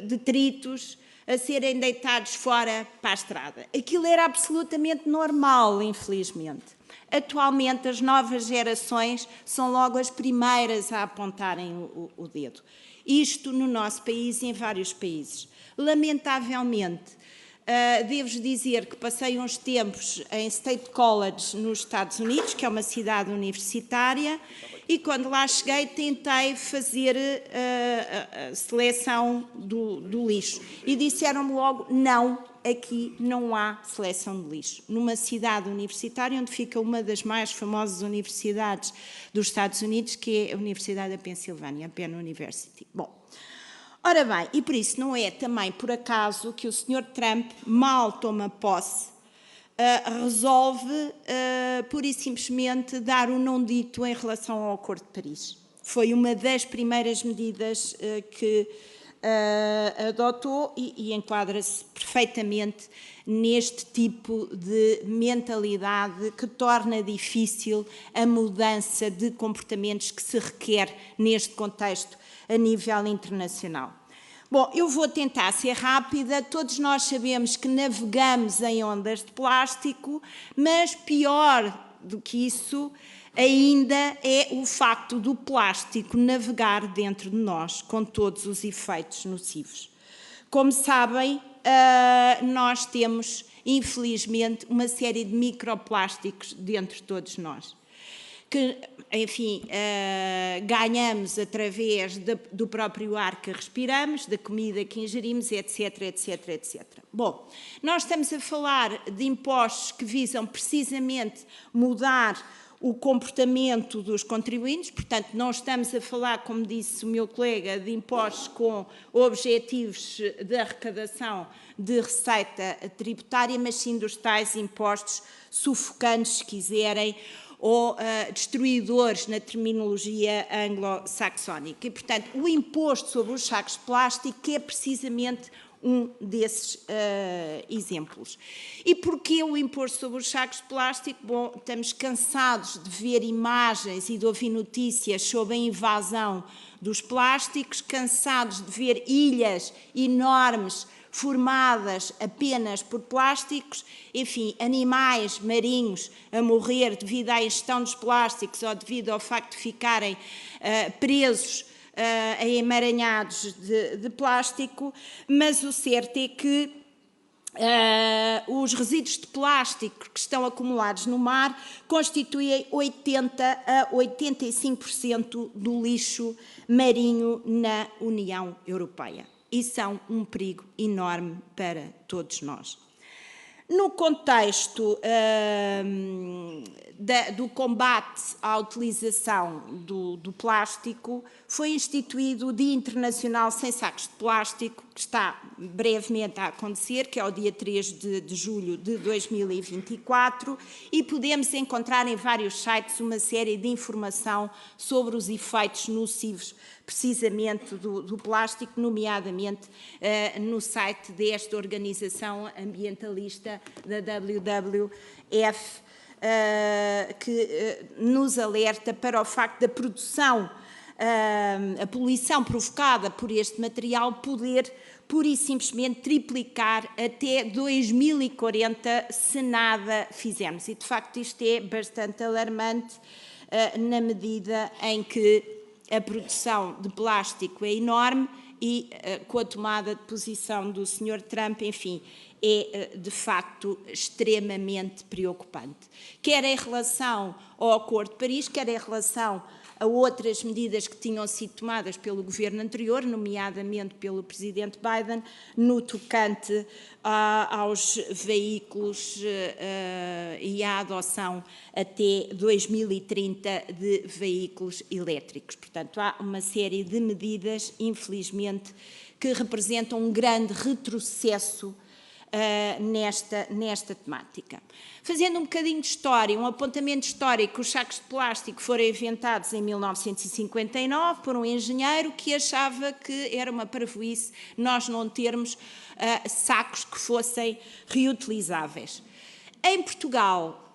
detritos a serem deitados fora para a estrada. Aquilo era absolutamente normal, infelizmente. Atualmente, as novas gerações são logo as primeiras a apontarem o dedo. Isto no nosso país e em vários países. Lamentavelmente, devo-vos dizer que passei uns tempos em State College, nos Estados Unidos, que é uma cidade universitária, e quando lá cheguei tentei fazer a seleção do lixo. E disseram-me logo, não, aqui não há seleção de lixo. Numa cidade universitária onde fica uma das mais famosas universidades dos Estados Unidos, que é a Universidade da Pensilvânia, a Penn University. Bom, ora bem, e por isso não é também por acaso que o Sr. Trump, mal toma posse, resolve pura e simplesmente dar o não dito em relação ao Acordo de Paris. Foi uma das primeiras medidas que adotou e enquadra-se perfeitamente neste tipo de mentalidade que torna difícil a mudança de comportamentos que se requer neste contexto a nível internacional. Bom, eu vou tentar ser rápida. Todos nós sabemos que navegamos em ondas de plástico, mas pior do que isso ainda é o facto do plástico navegar dentro de nós, com todos os efeitos nocivos. Como sabem, nós temos, infelizmente, uma série de microplásticos dentro de todos nós, que, enfim, ganhamos através do próprio ar que respiramos, da comida que ingerimos, etc, etc, etc. Bom, nós estamos a falar de impostos que visam precisamente mudar o comportamento dos contribuintes, portanto, não estamos a falar, como disse o meu colega, de impostos com objetivos de arrecadação de receita tributária, mas sim dos tais impostos sufocantes, se quiserem, ou destruidores na terminologia anglo-saxónica. E, portanto, o imposto sobre os sacos de plástico é precisamente um desses exemplos. E porquê o imposto sobre os sacos de plástico? Bom, estamos cansados de ver imagens e de ouvir notícias sobre a invasão dos plásticos, cansados de ver ilhas enormes formadas apenas por plásticos, enfim, animais marinhos a morrer devido à ingestão dos plásticos ou devido ao facto de ficarem presos emaranhados de plástico, mas o certo é que os resíduos de plástico que estão acumulados no mar constituem 80% a 85% do lixo marinho na União Europeia e são um perigo enorme para todos nós. No contexto do combate à utilização do plástico, foi instituído o Dia Internacional Sem Sacos de Plástico, que está brevemente a acontecer, que é o dia 3 de julho de 2024, e podemos encontrar em vários sites uma série de informação sobre os efeitos nocivos precisamente do plástico, nomeadamente no site desta organização ambientalista da WWF, que nos alerta para o facto da produção, a poluição provocada por este material poder pura e simplesmente triplicar até 2040 se nada fizermos. E, de facto, isto é bastante alarmante na medida em que a produção de plástico é enorme e, com a tomada de posição do Sr. Trump, enfim, é, de facto, extremamente preocupante. Quer em relação ao Acordo de Paris, quer em relação a outras medidas que tinham sido tomadas pelo governo anterior, nomeadamente pelo presidente Biden, no tocante aos veículos e à adoção até 2030 de veículos elétricos. Portanto, há uma série de medidas, infelizmente, que representam um grande retrocesso nesta temática. Fazendo um bocadinho de história, um apontamento histórico, os sacos de plástico foram inventados em 1959 por um engenheiro que achava que era uma parvoíce nós não termos sacos que fossem reutilizáveis. Em Portugal,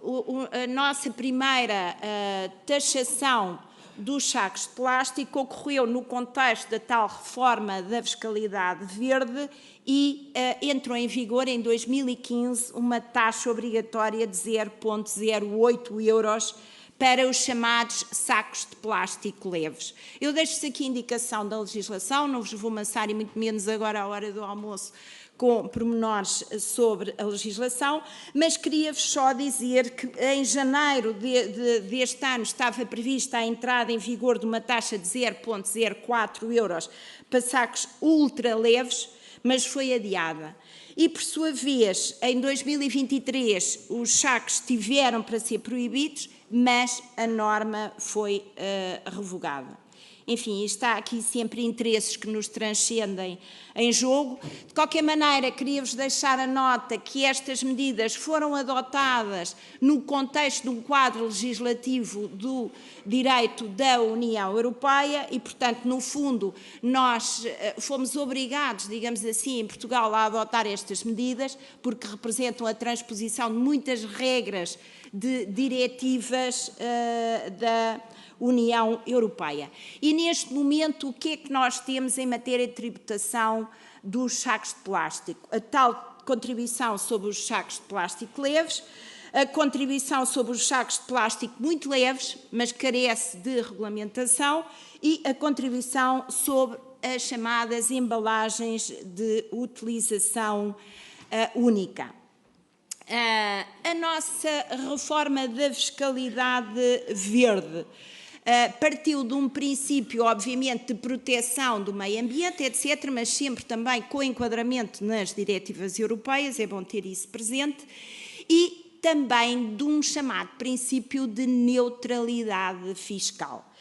a nossa primeira taxação dos sacos de plástico ocorreu no contexto da tal reforma da fiscalidade verde e entrou em vigor em 2015 uma taxa obrigatória de 0,08 euros para os chamados sacos de plástico leves. Eu deixo-vos aqui a indicação da legislação, não vos vou amassar e muito menos agora à hora do almoço com pormenores sobre a legislação, mas queria-vos só dizer que em janeiro deste ano estava prevista a entrada em vigor de uma taxa de 0,04 euros para sacos ultra leves, mas foi adiada. E, por sua vez, em 2023, os sacos tiveram para ser proibidos, mas a norma foi revogada. Enfim, está aqui sempre interesses que nos transcendem em jogo. De qualquer maneira, queria-vos deixar a nota que estas medidas foram adotadas no contexto de um quadro legislativo do direito da União Europeia e, portanto, no fundo, nós fomos obrigados, digamos assim, em Portugal a adotar estas medidas, porque representam a transposição de muitas regras de diretivas da União Europeia. E neste momento o que é que nós temos em matéria de tributação dos sacos de plástico? A tal contribuição sobre os sacos de plástico leves, a contribuição sobre os sacos de plástico muito leves, mas carece de regulamentação, e a contribuição sobre as chamadas embalagens de utilização única. A nossa reforma da fiscalidade verde partiu de um princípio, obviamente, de proteção do meio ambiente, etc., mas sempre também com enquadramento nas diretivas europeias, é bom ter isso presente, e também de um chamado princípio de neutralidade fiscal.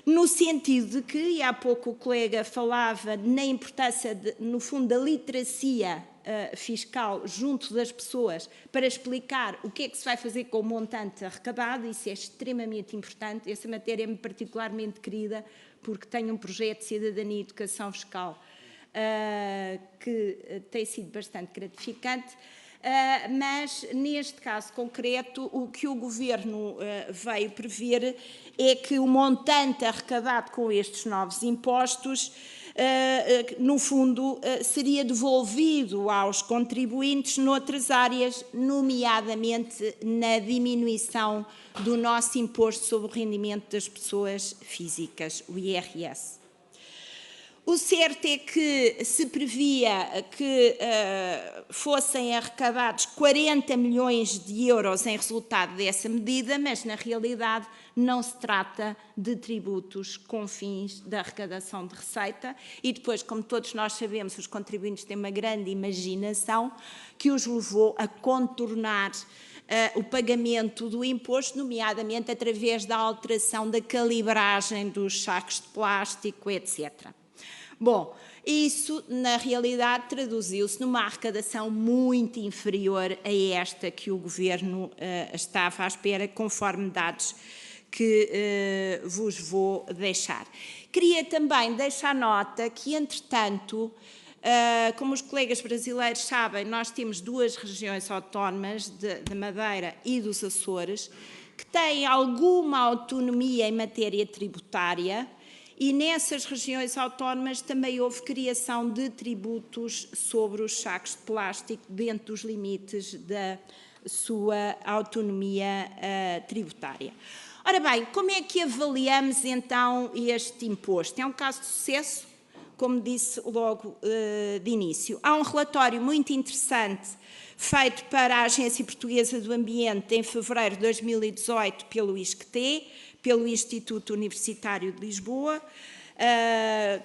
No sentido de que, e há pouco o colega falava na importância, no fundo, da literacia fiscal junto das pessoas para explicar o que é que se vai fazer com o montante arrecadado, isso é extremamente importante, essa matéria é-me particularmente querida porque tenho um projeto de cidadania e educação fiscal que tem sido bastante gratificante, mas neste caso concreto o que o Governo veio prever é que o montante arrecadado com estes novos impostos no fundo, seria devolvido aos contribuintes noutras áreas, nomeadamente na diminuição do nosso imposto sobre o rendimento das pessoas físicas, o IRS. O certo é que se previa que fossem arrecadados 40 milhões de euros em resultado dessa medida, mas na realidade não se trata de tributos com fins de arrecadação de receita e depois, como todos nós sabemos, os contribuintes têm uma grande imaginação que os levou a contornar o pagamento do imposto, nomeadamente através da alteração da calibragem dos sacos de plástico, etc. Bom, isso, na realidade, traduziu-se numa arrecadação muito inferior a esta que o Governo estava à espera, conforme dados que vos vou deixar. Queria também deixar nota que, entretanto, como os colegas brasileiros sabem, nós temos duas regiões autónomas, da Madeira e dos Açores, que têm alguma autonomia em matéria tributária, e nessas regiões autónomas também houve criação de tributos sobre os sacos de plástico dentro dos limites da sua autonomia tributária. Ora bem, como é que avaliamos então este imposto? É um caso de sucesso, como disse logo de início. Há um relatório muito interessante feito para a Agência Portuguesa do Ambiente em fevereiro de 2018 pelo ISCTE, pelo Instituto Universitário de Lisboa,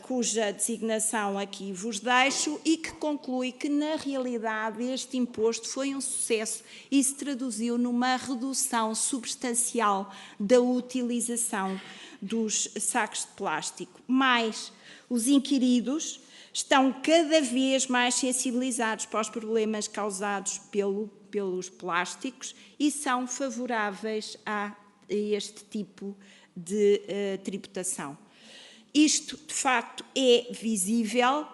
cuja designação aqui vos deixo, e que conclui que, na realidade, este imposto foi um sucesso e se traduziu numa redução substancial da utilização dos sacos de plástico. Mais, os inquiridos estão cada vez mais sensibilizados para os problemas causados pelos plásticos e são favoráveis a este tipo de tributação. Isto, de facto, é visível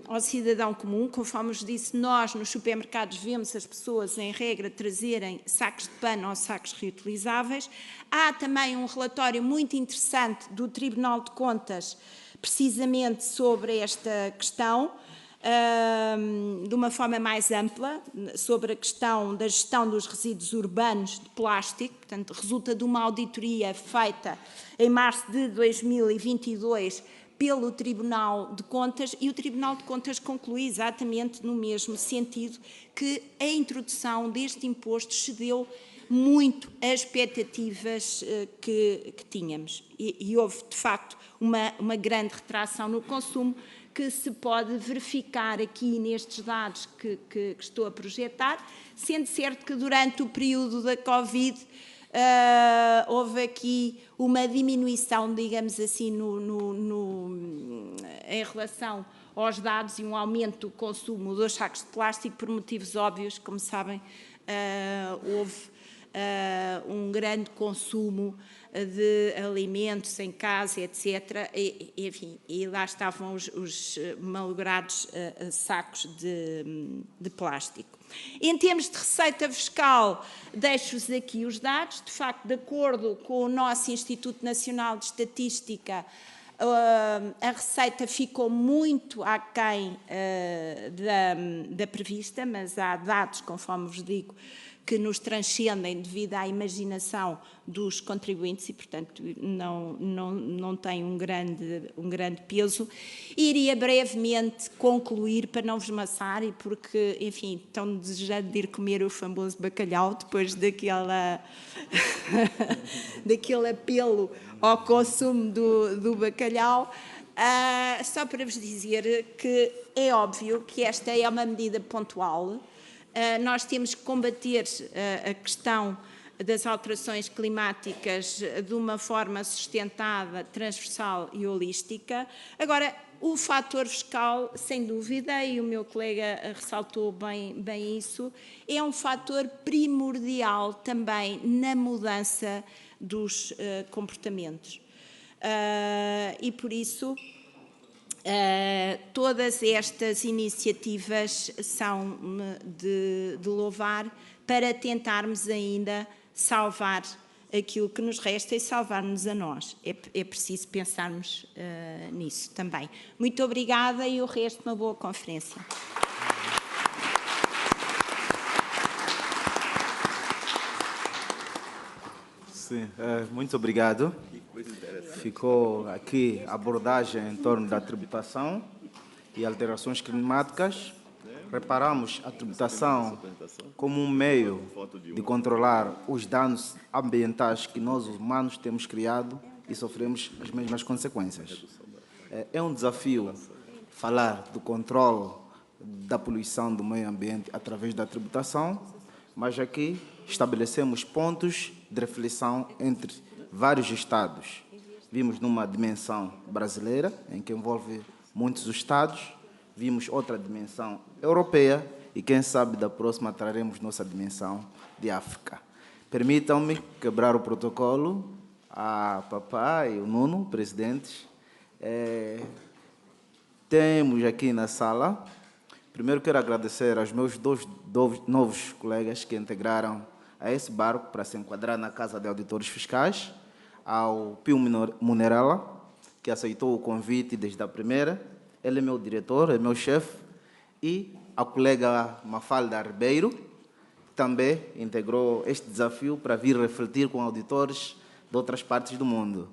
ao cidadão comum. Conforme vos disse, nós nos supermercados vemos as pessoas, em regra, trazerem sacos de pano ou sacos reutilizáveis. Há também um relatório muito interessante do Tribunal de Contas, precisamente sobre esta questão, de uma forma mais ampla, sobre a questão da gestão dos resíduos urbanos de plástico. Portanto, resulta de uma auditoria feita em março de 2022 pelo Tribunal de Contas, e o Tribunal de Contas conclui exatamente no mesmo sentido, que a introdução deste imposto excedeu muito as expectativas que tínhamos. E houve, de facto, uma grande retração no consumo, que se pode verificar aqui nestes dados que estou a projetar, sendo certo que durante o período da Covid houve aqui uma diminuição, digamos assim, em relação aos dados e um aumento do consumo dos sacos de plástico por motivos óbvios. Como sabem, houve um grande consumo de alimentos em casa, etc. Enfim, e lá estavam os malogrados sacos de plástico. Em termos de receita fiscal, deixo-vos aqui os dados. De facto, de acordo com o nosso Instituto Nacional de Estatística, a receita ficou muito aquém da prevista, mas há dados, conforme vos digo, que nos transcendem devido à imaginação dos contribuintes e, portanto, não tem um grande peso. Iria brevemente concluir, para não vos maçar, e porque, enfim, estão desejando de ir comer o famoso bacalhau, depois daquele apelo ao consumo do bacalhau. Só para vos dizer que é óbvio que esta é uma medida pontual. Nós temos que combater a questão das alterações climáticas de uma forma sustentada, transversal e holística. Agora, o fator fiscal, sem dúvida, e o meu colega ressaltou bem isso, é um fator primordial também na mudança dos comportamentos. E, por isso, todas estas iniciativas são de louvar para tentarmos ainda salvar aquilo que nos resta e salvar-nos a nós. É preciso pensarmos nisso também. Muito obrigada e o resto uma boa conferência. Sim, muito obrigado. Ficou aqui a abordagem em torno da tributação e alterações climáticas. Reparamos a tributação como um meio de controlar os danos ambientais que nós, humanos, temos criado e sofremos as mesmas consequências. É um desafio falar do controle da poluição do meio ambiente através da tributação, mas aqui estabelecemos pontos de reflexão entre vários estados. Vimos numa dimensão brasileira, em que envolve muitos estados, vimos outra dimensão europeia e, quem sabe, da próxima traremos nossa dimensão de África. Permitam-me quebrar o protocolo, a Papá e o Nuno, presidentes. Temos aqui na sala, primeiro quero agradecer aos meus dois novos colegas que integraram a esse barco para se enquadrar na Casa de Auditores Fiscais, ao Pio Munerala, que aceitou o convite desde a primeira. Ele é meu diretor, é meu chefe, e a colega Mafalda Ribeiro, que também integrou este desafio para vir refletir com auditores de outras partes do mundo.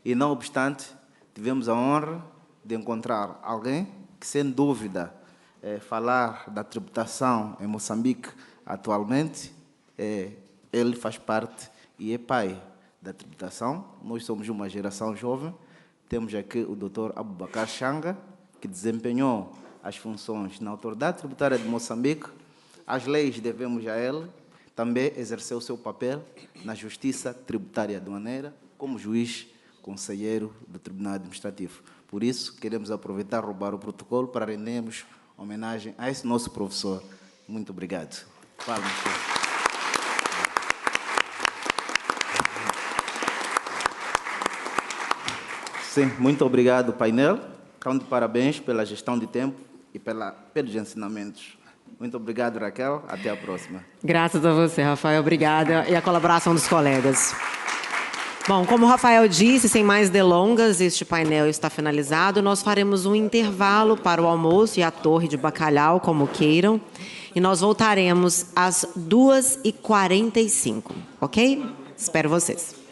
E, não obstante, tivemos a honra de encontrar alguém que, sem dúvida, falar da tributação em Moçambique atualmente, ele faz parte e é pai da tributação. Nós somos uma geração jovem. Temos aqui o Dr. Abubakar Changa, que desempenhou as funções na Autoridade Tributária de Moçambique. As leis devemos a ele. Também exerceu o seu papel na Justiça Tributária Aduaneira como juiz conselheiro do Tribunal Administrativo. Por isso, queremos aproveitar e roubar o protocolo para rendermos homenagem a esse nosso professor. Muito obrigado. Palmas. Sim, muito obrigado, painel. Então, de parabéns pela gestão de tempo e pelos ensinamentos. Muito obrigado, Raquel. Até a próxima. Graças a você, Rafael. Obrigada. E a colaboração dos colegas. Bom, como o Rafael disse, sem mais delongas, este painel está finalizado. Nós faremos um intervalo para o almoço e a torre de bacalhau, como queiram. E nós voltaremos às 2h45, ok? Espero vocês.